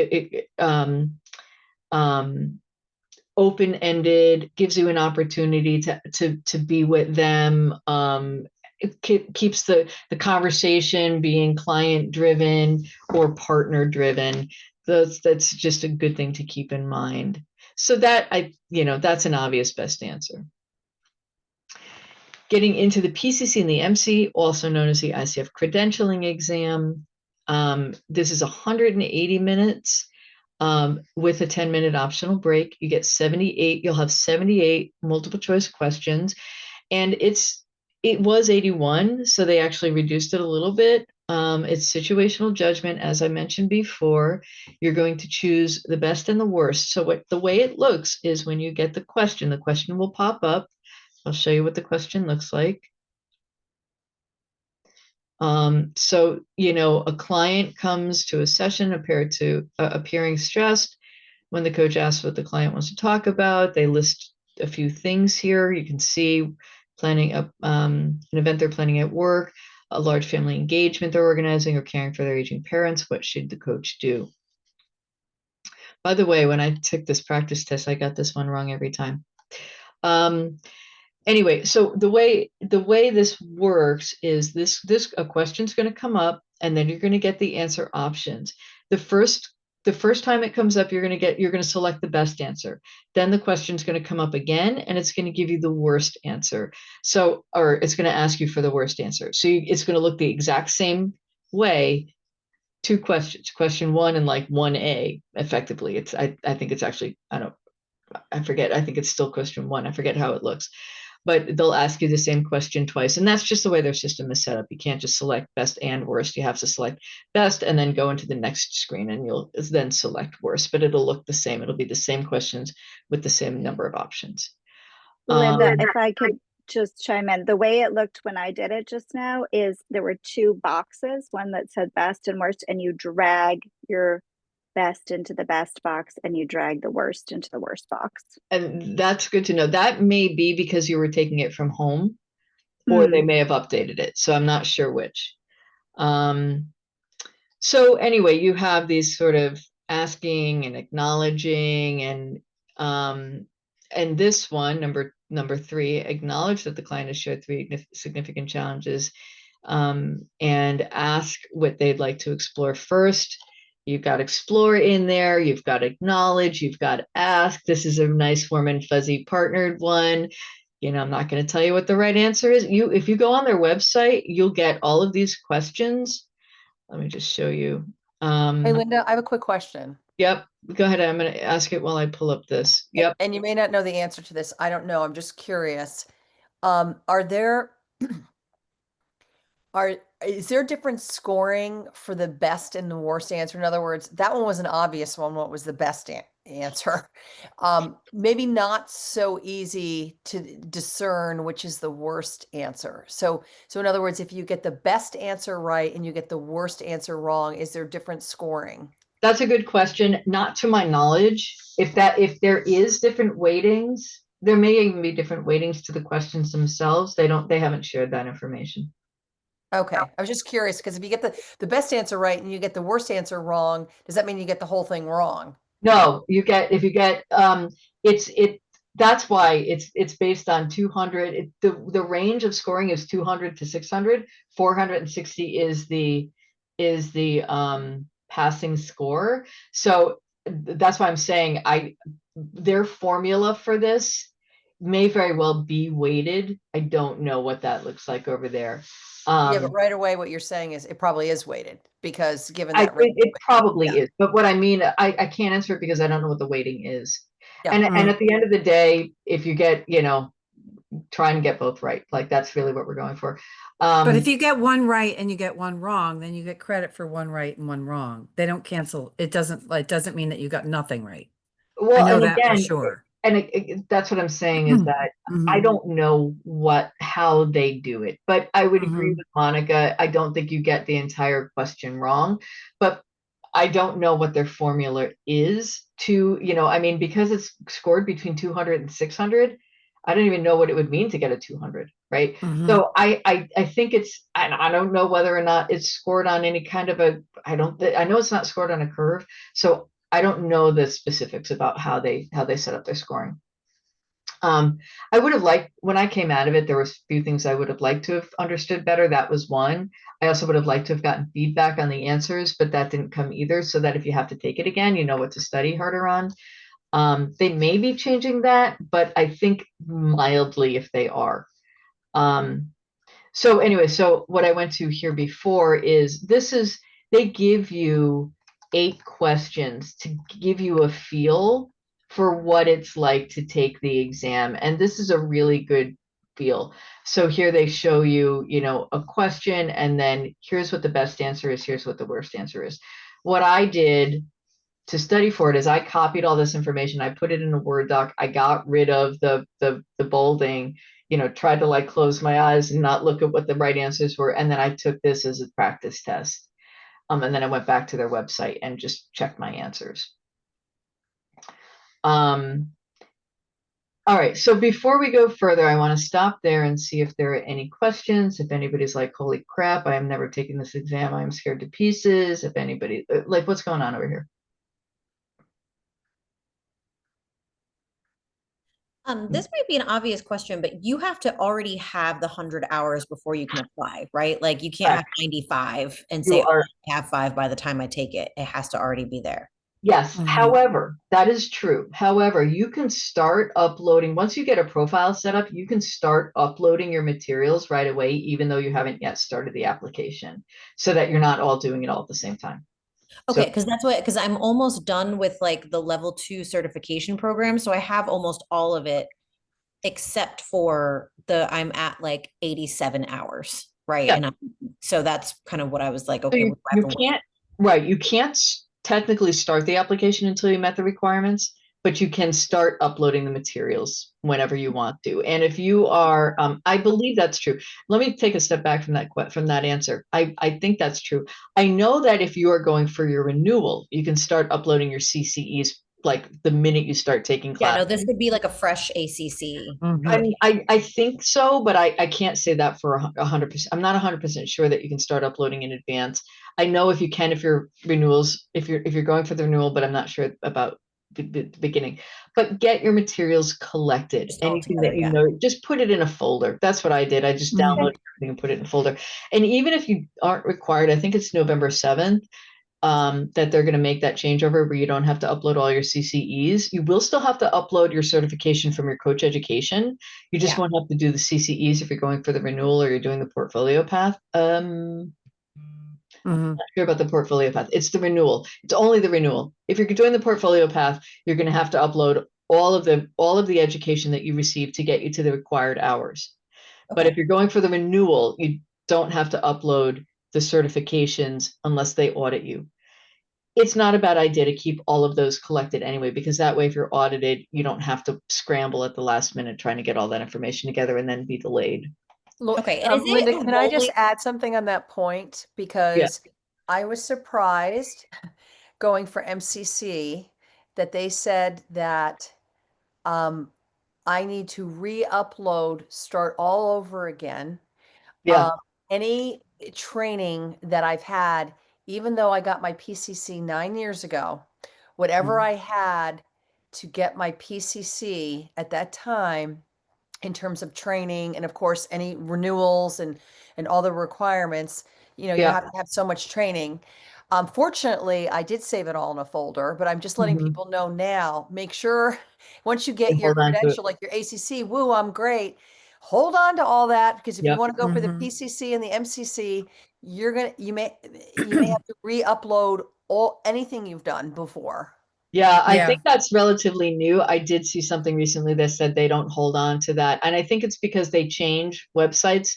Open-ended, gives you an opportunity to be with them. It keeps the conversation being client driven or partner driven. That's just a good thing to keep in mind. So that that's an obvious best answer. Getting into the PCC and the MC, also known as the ICF credentialing exam. This is 180 minutes with a 10-minute optional break. You get 78. You'll have 78 multiple choice questions, and it was 81, so they actually reduced it a little bit. It's situational judgment, as I mentioned before. You're going to choose the best and the worst. So the way it looks is when you get the question will pop up. I'll show you what the question looks like. So, a client comes to a session appearing stressed. When the coach asks what the client wants to talk about, they list a few things here. You can see planning an event they're planning at work, a large family engagement they're organizing, or caring for their aging parents. What should the coach do? By the way, when I took this practice test, I got this one wrong every time. Anyway, so the way this works is a question's going to come up, and then you're going to get the answer options. The first time it comes up, you're going to select the best answer. Then the question's going to come up again, and it's going to give you the worst answer. Or it's going to ask you for the worst answer. So it's going to look the exact same way. 2 questions, question 1 and like 1A, effectively. I think it's actually, I forget. I think it's still question 1. I forget how it looks. But they'll ask you the same question twice. And that's just the way their system is set up. You can't just select best and worst. You have to select best and then go into the next screen, and you'll then select worst. But it'll look the same. It'll be the same questions with the same number of options. Linda, if I could just chime in, the way it looked when I did it just now is there were 2 boxes, one that said best and worst, and you drag your best into the best box and you drag the worst into the worst box. And that's good to know. That may be because you were taking it from home, or they may have updated it. So I'm not sure which. So anyway, you have these sort of asking and acknowledging, and this one, number 3, acknowledge that the client has shared 3 significant challenges, and ask what they'd like to explore first. You've got explore in there, you've got acknowledge, you've got ask. This is a nice warm and fuzzy partnered one. I'm not going to tell you what the right answer is. If you go on their website, you'll get all of these questions. Let me just show you. Hey, Linda, I have a quick question. Yep. Go ahead. I'm going to ask it while I pull up this. Yep. And you may not know the answer to this. I don't know. I'm just curious. Are there Is there different scoring for the best and the worst answer? In other words, that one was an obvious one. What was the best answer? Maybe not so easy to discern which is the worst answer. So in other words, if you get the best answer right and you get the worst answer wrong, is there different scoring? That's a good question. Not to my knowledge. If there is different weightings, there may even be different weightings to the questions themselves. They haven't shared that information. Okay, I was just curious because if you get the best answer right and you get the worst answer wrong, does that mean you get the whole thing wrong? No, that's why it's based on 200. The range of scoring is 200 to 600. 460 is the passing score. So that's why I'm saying their formula for this may very well be weighted. I don't know what that looks like over there. Yeah, but right away, what you're saying is it probably is weighted because given that it probably yeah. is. But what I mean, I can't answer it because I don't know what the weighting is. Yeah. And at the end of the day, if you get, try and get both right. Like that's really what we're going for. But if you get one right and you get one wrong, then you get credit for one right and one wrong. They don't cancel. It doesn't mean that you got nothing right. Well, I know and that for again, sure. and that's what I'm saying is that I don't know how they do it, but I would agree with Monica. I don't think you get the entire question wrong, but I don't know what their formula is to, I mean, because it's scored between 200 and 600, I don't even know what it would mean to get a 200, right? So I think I don't know whether or not it's scored on any kind of I know it's not scored on a curve. So I don't know the specifics about how they set up their scoring. I would have liked, when I came out of it, there was a few things I would have liked to have understood better. That was one. I also would have liked to have gotten feedback on the answers, but that didn't come either. So that if you have to take it again, you know what to study harder on. They may be changing that, but I think mildly if they are. So anyway, so what I went to here before is they give you 8 questions to give you a feel for what it's like to take the exam. And this is a really good feel. So here they show you, a question, and then here's what the best answer is, here's what the worst answer is. What I did to study for it is I copied all this information, I put it in a Word doc, I got rid of the bolding, tried to like close my eyes and not look at what the right answers were. And then I took this as a practice test. And then I went back to their website and just checked my answers. All right, so before we go further, I want to stop there and see if there are any questions. If anybody's like, holy crap, I am never taking this exam, I'm scared to pieces. If anybody, like, what's going on over here? This might be an obvious question, but you have to already have the 100 hours before you can apply, right? Like you can't have 95 and say, oh, I have 5 by the time I take it. It has to already be there. Yes. However, that is true. However, you can start uploading, once you get a profile set up, you can start uploading your materials right away, even though you haven't yet started the application, so that you're not all doing it all at the same time. Okay, because I'm almost done with like the level 2 certification program. So I have almost all of it except for I'm at like 87 hours, right? Yeah. And so that's kind of what I was like, So okay, you can't technically start the application until you met the requirements, but you can start uploading the materials whenever you want to. And if you are, I believe that's true. Let me take a step back from that answer. I think that's true. I know that if you are going for your renewal, you can start uploading your CCEs like the minute you start taking class. Yeah, no, this would be like a fresh ACC. I think so, but I can't say that for 100%. I'm not 100% sure that you can start uploading in advance. I know if you can, if you're going for the renewal, but I'm not sure about the beginning. But get your materials collected. Anything that you know, just put it in a folder. That's what I did. I just downloaded everything and put it in a folder. And even if you aren't required, I think it's November 7th. That they're going to make that changeover where you don't have to upload all your CCEs. You will still have to upload your certification from your coach education. You just won't have to do the CCEs if you're going for the renewal or you're doing the portfolio path. I'm not sure about the portfolio path. It's the renewal. It's only the renewal. If you're doing the portfolio path, you're going to have to upload all of the education that you received to get you to the required hours. Okay. But if you're going for the renewal, don't have to upload the certifications unless they audit you. It's not a bad idea to keep all of those collected anyway, because that way, if you're audited, you don't have to scramble at the last minute trying to get all that information together and then be delayed. Okay, and is it Linda, can I just rolling? add something on that point? Because I was surprised going for MCC that they said that I need to re-upload, start all over again. Yeah. Any training that I've had, even though I got my PCC 9 years ago, whatever I had to get my PCC at that time in terms of training, and of course any renewals and all the requirements, you know, you Yeah. have to have so much training. Fortunately, I did save it all in a folder, but I'm just letting Mhm. people know now, make sure once you get And your hold on to it. credential, like your ACC, woo, I'm great. Hold on to all that, because if you Yep. want to go for the Mhm. PCC and the MCC, you may have to re-upload anything you've done before. Yeah, I Yeah. think that's relatively new. I did see something recently that said they don't hold on to that. And I think it's because they change websites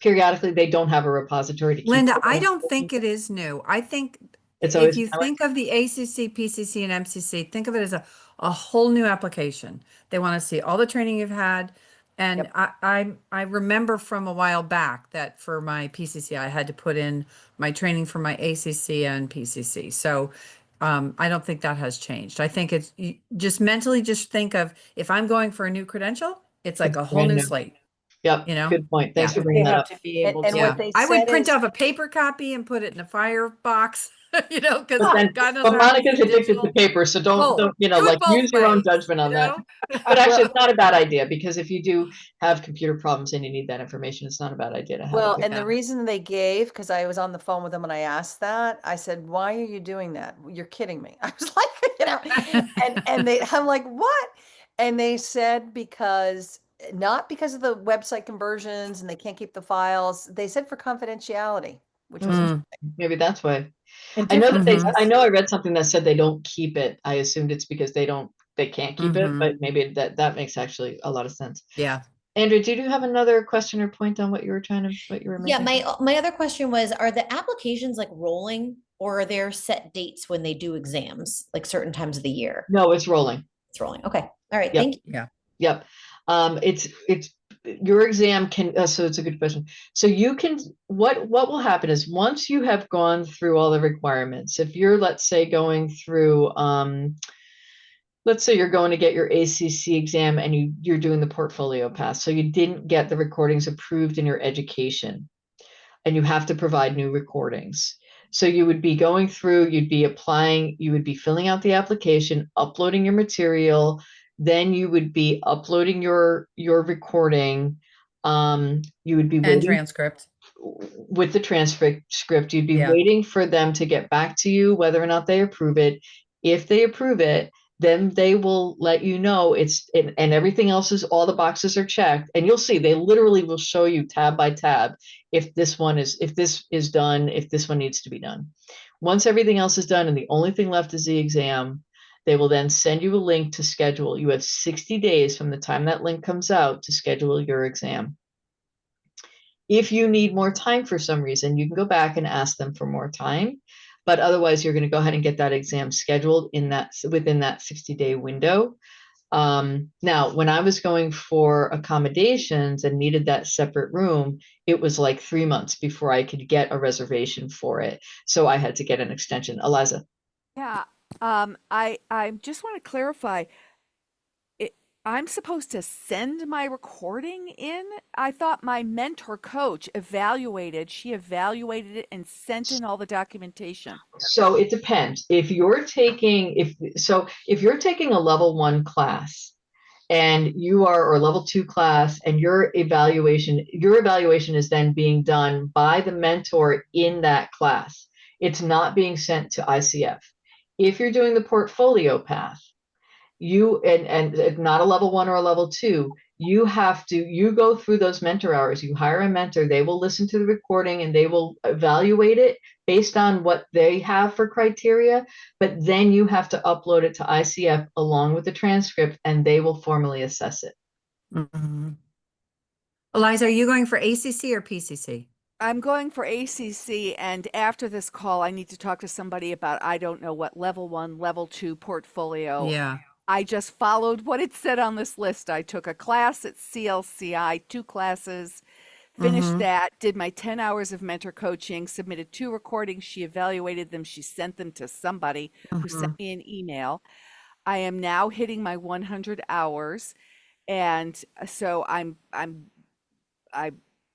periodically. They don't have a repository to keep Linda, I the don't think information. it is new. I think It's if always you been that way. think of the ACC, PCC, and MCC, think of it as a whole new application. They want to see all the training you've had. And Yep. I remember from a while back that for my PCC, I had to put in my training for my ACC and PCC. So I don't think that has changed. I think it's just mentally just think of if I'm going for a new credential, it's like It's a whole brand new new. slate, Yep. you know? Good point. Thanks Yeah. for But they bringing that have up. to be able And to. what Yeah, they I would said print is, off a paper copy and put it in a firebox, you know, because But then, God knows but I haven't Monica's seen addicted to digital. paper, so don't, Do it like both use your own ways, judgment you on that. know? But actually, well, it's not a bad idea, because if you do have computer problems and you need that information, it's not a bad idea to have it. well, With and you. the reason they gave, because I was on the phone with them and I asked that, I said, "Why are you doing that? You're kidding me." I was like, you know, I'm like, "What?" And they said because not because of the website conversions and they can't keep the files. They said for confidentiality, which was Mm, interesting. Maybe that's why. And I know that different mhm, I know tests. I read something that said they don't keep it. I assumed it's because they can't keep it, mhm. but maybe that makes actually a lot of sense. Yeah. Andrew, did you have another question or point on what you were Yeah, making? my other question was, are the applications like rolling or are there set dates when they do exams, like certain times of the year? No, it's rolling. It's rolling. Okay. All right. Yep. Thank you. Yeah. Yep. It's your exam can, so it's a good question. So you can, what will happen is once you have gone through all the requirements, if you're, let's say, going through, let's say you're going to get your ACC exam and you're doing the portfolio pass. So you didn't get the recordings approved in your education and you have to provide new recordings. So you would be going through, you'd be applying, you would be filling out the application, uploading your material, then you would be uploading your recording. You would be And waiting transcript. with the transcript, you'd be Yeah. waiting for them to get back to you whether or not they approve it. If they approve it, then they will let you know and everything else is, all the boxes are checked, and you'll see they literally will show you tab by tab if this is done, if this one needs to be done. Once everything else is done and the only thing left is the exam, they will then send you a link to schedule. You have 60 days from the time that link comes out to schedule your exam. If you need more time for some reason, you can go back and ask them for more time. But otherwise, you're going to go ahead and get that exam scheduled within that 60-day window. Now, when I was going for accommodations and needed that separate room, it was like 3 months before I could get a reservation for it. So I had to get an extension. Eliza. Yeah. I just want to clarify. I'm supposed to send my recording in? I thought my mentor coach she evaluated it and sent in all the documentation. So it depends. If you're taking a level 1 class and or level 2 class, and your evaluation is then being done by the mentor in that class. It's not being sent to ICF. If you're doing the portfolio path, and not a level 1 or a level 2, you go through those mentor hours. You hire a mentor, they will listen to the recording and they will evaluate it based on what they have for criteria, but then you have to upload it to ICF along with the transcript and they will formally assess it. Mhm. Eliza, are you going for ACC or PCC? I'm going for ACC, and after this call, I need to talk to somebody about, I don't know what, level 1, level 2 portfolio. Yeah. I just followed what it said on this list. I took a class at CLCI, 2 classes, finished Mhm. that, did my 10 hours of mentor coaching, submitted 2 recordings. She evaluated them. She sent them to somebody who sent Mhm. me an email. I am now hitting my 100 hours. And so I,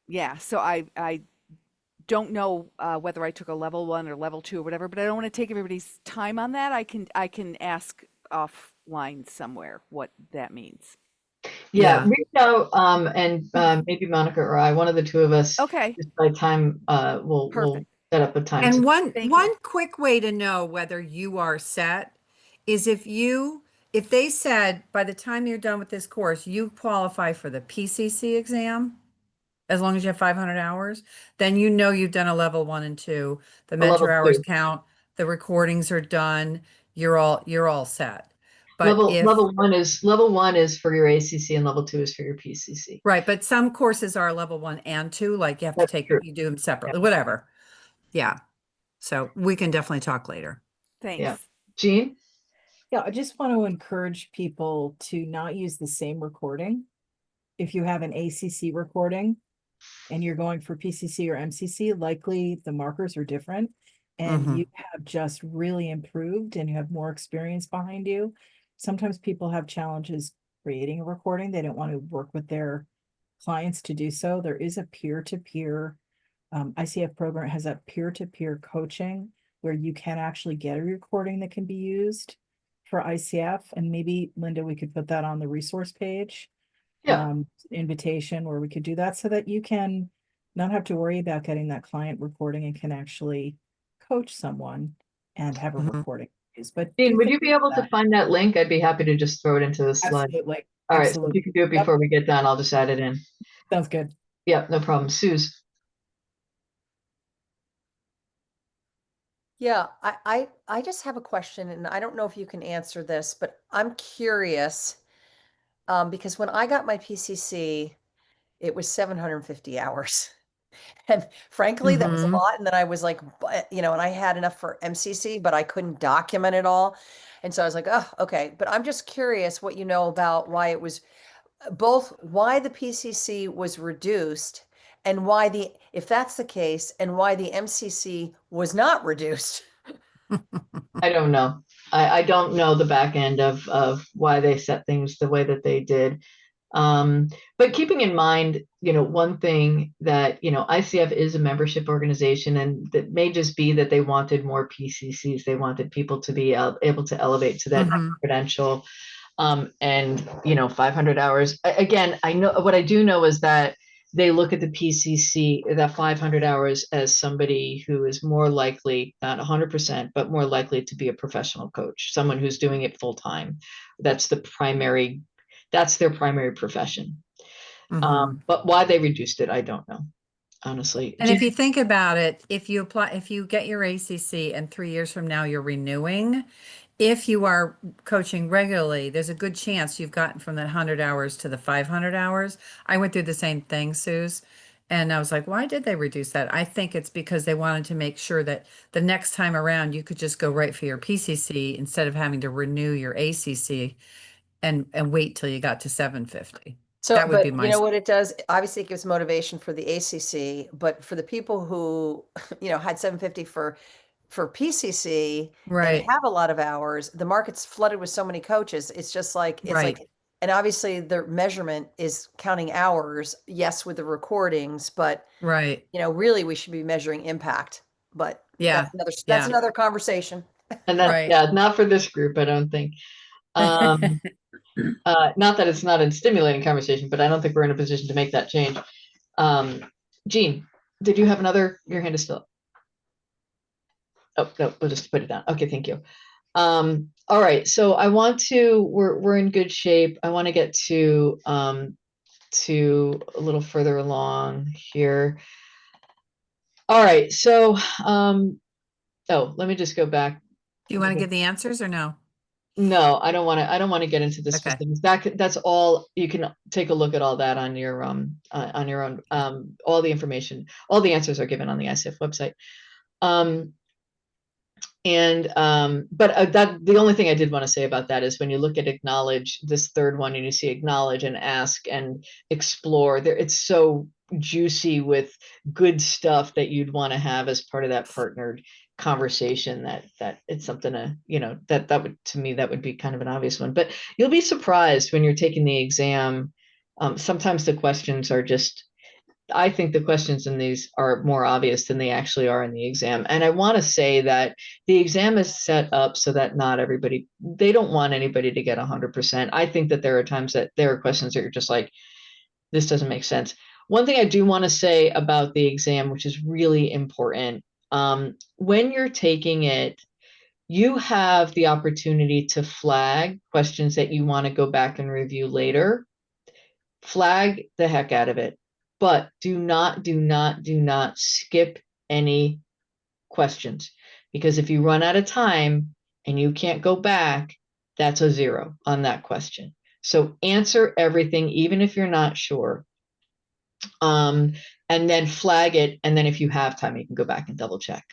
yeah, so I don't know whether I took a level 1 or level 2 or whatever, but I don't want to take everybody's time on that. I can ask offline somewhere what that means. Yeah, Yeah. reach out, and maybe Monica or I, one of the two of us, Okay, just by time, we'll perfect. set up a time And to. Thank one you. quick way to know whether you are set is if they said by the time you're done with this course, you qualify for the PCC exam, as long as you have 500 hours, then you know you've done a level 1 and 2. The A mentor level hours 2. count, the recordings are done, you're all set. But Level 1 is for your ACC and level 2 is for your PCC. right, but some courses are level 1 and 2, like you have to That's take, true. you do them separately, Yeah. whatever. Yeah. So we can definitely talk later. Yeah. Thanks. Jean? Yeah, I just want to encourage people to not use the same recording. If you have an ACC recording and you're going for PCC or MCC, likely the markers are different and Mhm. you have just really improved and you have more experience behind you. Sometimes people have challenges creating a recording. They don't want to work with their clients to do so. There is a peer-to-peer ICF program has a peer-to-peer coaching where you can actually get a recording that can be used for ICF. And maybe Linda, we could put that on the resource page, Yeah. invitation where we could do that so that you can not have to worry about getting that client recording and can actually coach someone and have a Mhm. recording used. But Jean, do would think you be about able to that. find that link? I'd be happy to just throw it into the slide. Absolutely. All right, so if you Absolutely. can do it Yep. before we get done, I'll just add it in. Sounds good. Yeah, no problem. Suze? Yeah, I just have a question, and I don't know if you can answer this, but I'm curious, because when I got my PCC, it was 750 hours. And frankly, that was a Mhm. lot. And then I was like, and I had enough for MCC, but I couldn't document it all. And so I was like, oh, okay. But I'm just curious what you know about why it was both why the PCC was reduced and if that's the case, and why the MCC was not reduced. I don't know. I don't know the back end of why they set things the way that they did. But keeping in mind, one thing that, ICF is a membership organization, and that may just be that they wanted more PCCs. They wanted people to be able to elevate to that Mhm. credential. And 500 hours. Again, I know what I do know is that they look at the PCC, that 500 hours, as somebody who is more likely, not 100%, but more likely to be a professional coach, someone who's doing it full time. That's their primary profession. Mhm. But why they reduced it, I don't know, honestly. And if you think about it, if you get your ACC and 3 years from now you're renewing, if you are coaching regularly, there's a good chance you've gotten from that 100 hours to the 500 hours. I went through the same thing, Suze. And I was like, why did they reduce that? I think it's because they wanted to make sure that the next time around you could just go right for your PCC instead of having to renew your ACC and wait till you got to 750. So, That would be but you my, know what it does? Obviously, it gives motivation for the ACC, but for the people who, had 750 for PCC and right, have a lot of hours, the market's flooded with so many coaches. It's right, like, and obviously the measurement is counting hours, yes, with the recordings, but right. really we should be measuring impact. But Yeah, that's yeah, another conversation. And that's, right. yeah, not for this group, I don't think. Um, not that it's not a stimulating conversation, but I don't think we're in a position to make that change. Jean, did you have your hand is still up? Oh, no, we'll just put it down. Okay, thank you. All right, so we're in good shape. I want to get to a little further along here. All right, so let me just go back. Do you want to give the answers or no? No, I don't want to get into the Okay. specifics. That's all. You can take a look at all that on your own. All the information, all the answers are given on the ICF website. But that the only thing I did want to say about that is when you look at acknowledge, this third one, and you see acknowledge and ask and explore, there it's so juicy with good stuff that you'd want to have as part of that partnered conversation, that it's something to, that would, to me, that would be kind of an obvious one. But you'll be surprised when you're taking the exam. Sometimes the questions are just, I think the questions in these are more obvious than they actually are in the exam. And I want to say that the exam is set up so that not everybody, they don't want anybody to get 100%. I think that there are times that there are questions that you're just like, this doesn't make sense. One thing I do want to say about the exam, which is really important, when you're taking it, you have the opportunity to flag questions that you want to go back and review later. Flag the heck out of it, but do not skip any questions, because if you run out of time and you can't go back, that's a 0 on that question. So answer everything, even if you're not sure, and then flag it. And then if you have time, you can go back and double check.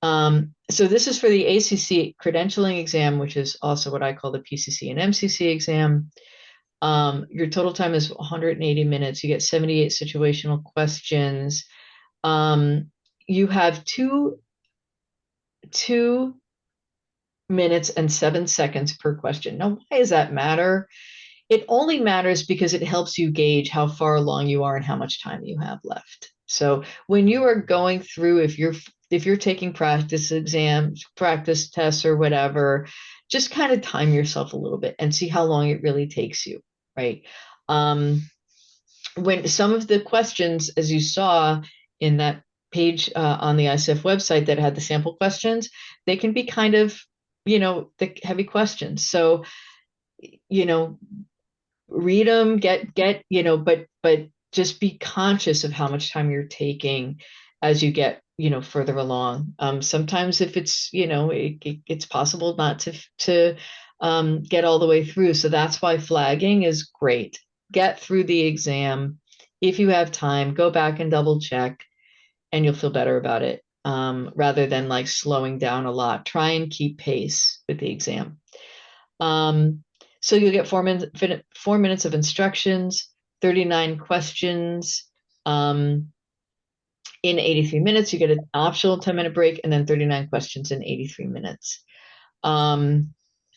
So this is for the ACC credentialing exam, which is also what I call the PCC and MCC exam. Your total time is 180 minutes. You get 78 situational questions. You have 2 minutes and 7 seconds per question. Now, why does that matter? It only matters because it helps you gauge how far along you are and how much time you have left. So when you are going through, if you're taking practice exams, practice tests or whatever, just kind of time yourself a little bit and see how long it really takes you, right? When some of the questions, as you saw in that page on the ICF website that had the sample questions, they can be kind of, the heavy questions. So, read them, but just be conscious of how much time you're taking as you get, further along. Sometimes if it's, it's possible not to get all the way through. So that's why flagging is great. Get through the exam. If you have time, go back and double check, and you'll feel better about it. Rather than like slowing down a lot. Try and keep pace with the exam. So you'll get 4 minutes of instructions, 39 questions. In 83 minutes, you get an optional 10-minute break, and then 39 questions in 83 minutes. And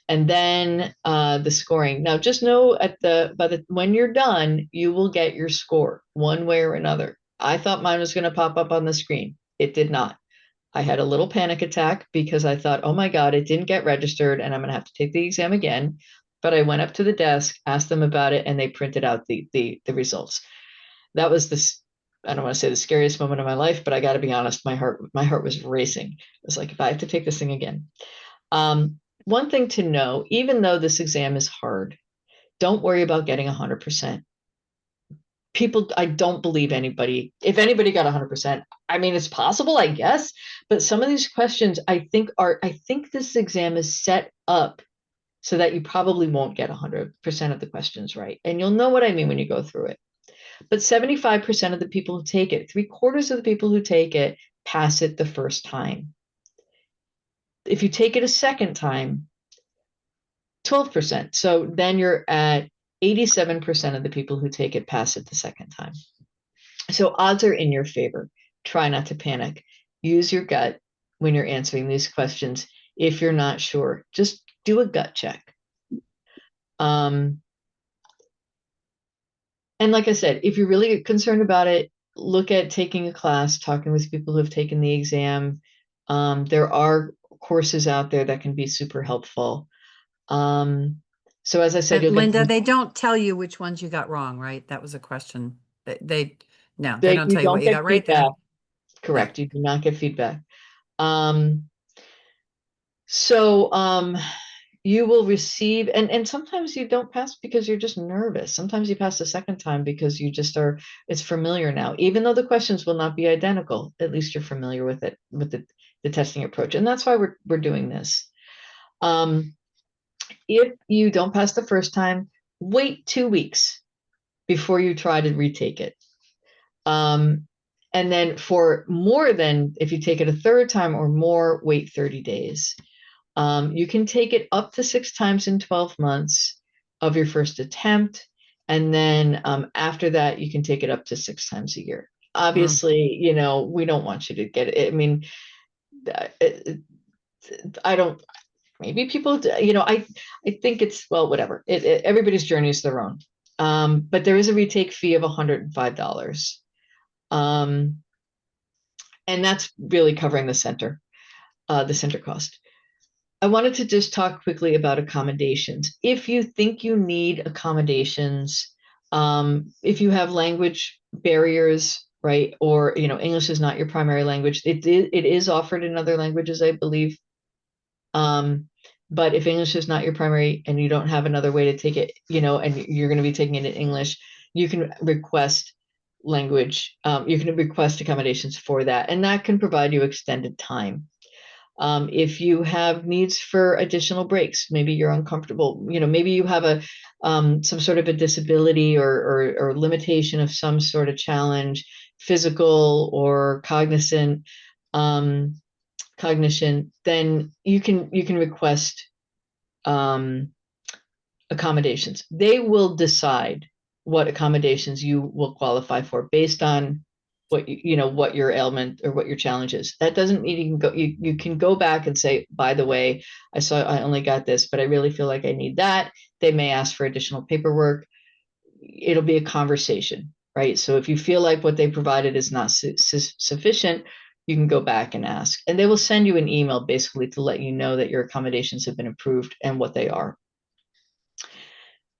then the scoring. Now, just know when you're done, you will get your score one way or another. I thought mine was going to pop up on the screen. It did not. I had a little panic attack because I thought, oh my God, it didn't get registered and I'm going to have to take the exam again. But I went up to the desk, asked them about it, and they printed out the results. That was this, I don't want to say the scariest moment of my life, but I got to be honest, my heart was racing. It was like, if I have to take this thing again. One thing to know, even though this exam is hard, don't worry about getting 100%. People, I don't believe anybody, if anybody got 100%, I mean, it's possible, I guess, but some of these questions I think this exam is set up so that you probably won't get 100% of the questions right. And you'll know what I mean when you go through it. But 75% of the people who take it, 3/4 of the people who take it, pass it the first time. If you take it a second time, 12%. So then you're at 87% of the people who take it pass it the second time. So odds are in your favor. Try not to panic. Use your gut when you're answering these questions. If you're not sure, just do a gut check. And like I said, if you're really concerned about it, look at taking a class, talking with people who have taken the exam. There are courses out there that can be super helpful. So as I said, you'll Linda, get, they don't tell you which ones you got wrong, right? That was a question. They don't you tell you what don't you get got right there. feedback. Correct. You do not get feedback. So you will receive, and sometimes you don't pass because you're just nervous. Sometimes you pass the second time because you just are, it's familiar now. Even though the questions will not be identical, at least you're familiar with it, with the testing approach. And that's why we're doing this. If you don't pass the first time, wait 2 weeks before you try to retake it. And then for more than, if you take it a third time or more, wait 30 days. You can take it up to 6 times in 12 months of your first attempt. And then after that, you can take it up to 6 times a year. Obviously, you know, we don't want you to get it. I mean, I don't, maybe people, you know, I think it's, well, whatever. Everybody's journey is their own. But there is a retake fee of $105. And that's really covering the center cost. I wanted to just talk quickly about accommodations. If you think you need accommodations, if you have language barriers, right, or, you know, English is not your primary language, it is offered in other languages, I believe. But if English is not your primary and you don't have another way to take it, you know, and you're going to be taking it in English, you can request language, you can request accommodations for that, and that can provide you extended time. If you have needs for additional breaks, maybe you're uncomfortable, you know, maybe you have a some sort of a disability or limitation of some sort of challenge, physical or cognizant, cognition, then you can request accommodations. They will decide what accommodations you will qualify for based on what you know, what your ailment or what your challenge is. That doesn't mean you can go, you can go back and say, by the way, I only got this, but I really feel like I need that. They may ask for additional paperwork. It'll be a conversation, right? So if you feel like what they provided is not sufficient, you can go back and ask, and they will send you an email basically to let you know that your accommodations have been approved and what they are.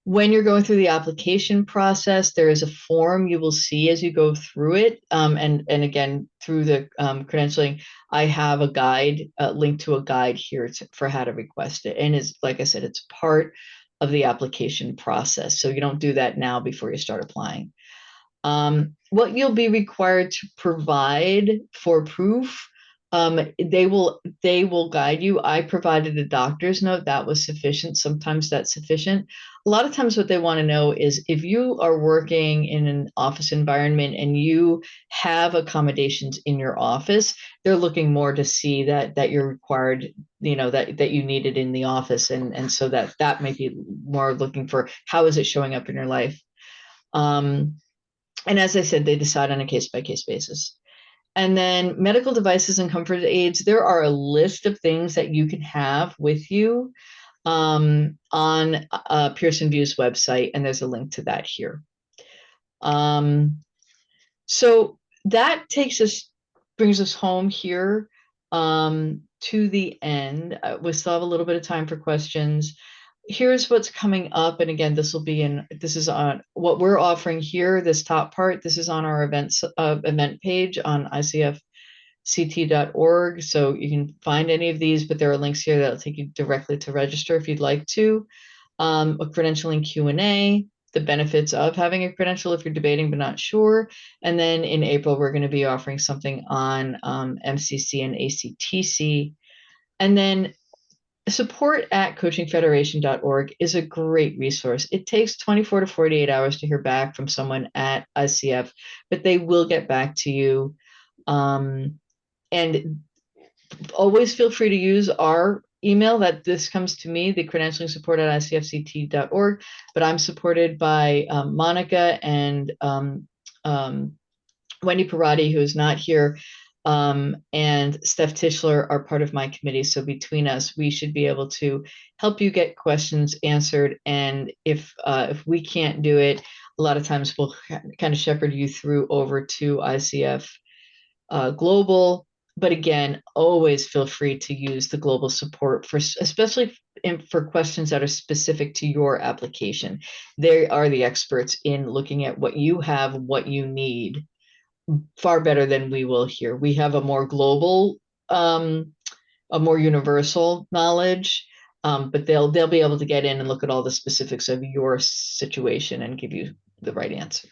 When you're going through the application process, there is a form you will see as you go through it. And again, through the credentialing, I have a guide, link to a guide here for how to request it. And it's, like I said, it's part of the application process. So you don't do that now before you start applying. What you'll be required to provide for proof, they will guide you. I provided a doctor's note. That was sufficient. Sometimes that's sufficient. A lot of times what they want to know is if you are working in an office environment and you have accommodations in your office, they're looking more to see that you're required, you know, that you need it in the office. And so that might be more looking for how is it showing up in your life. And as I said, they decide on a case-by-case basis. And then medical devices and comfort aids, there are a list of things that you can have with you on Pearson VUE's website, and there's a link to that here. So that brings us home here to the end. We still have a little bit of time for questions. Here's what's coming up. And again, this is on what we're offering here, this top part. This is on our event page on ICF-CT.org. So you can find any of these, but there are links here that'll take you directly to register if you'd like to. A credentialing Q&A, the benefits of having a credential if you're debating but not sure. And then in April, we're going to be offering something on MCC and ACTC. And then support at coachingfederation.org is a great resource. It takes 24 to 48 hours to hear back from someone at ICF, but they will get back to you. And always feel free to use our email that this comes to me, the credentialing support at ICF-CT.org, but I'm supported by Monica and Wendy Parati, who is not here, and Steph Tischler are part of my committee. So between us, we should be able to help you get questions answered. And if we can't do it, a lot of times we'll kind of shepherd you through over to ICF Global. But again, always feel free to use the global support especially for questions that are specific to your application. They are the experts in looking at what you have, what you need, far better than we will here. We have a more global, a more universal knowledge, but they'll be able to get in and look at all the specifics of your situation and give you the right answer.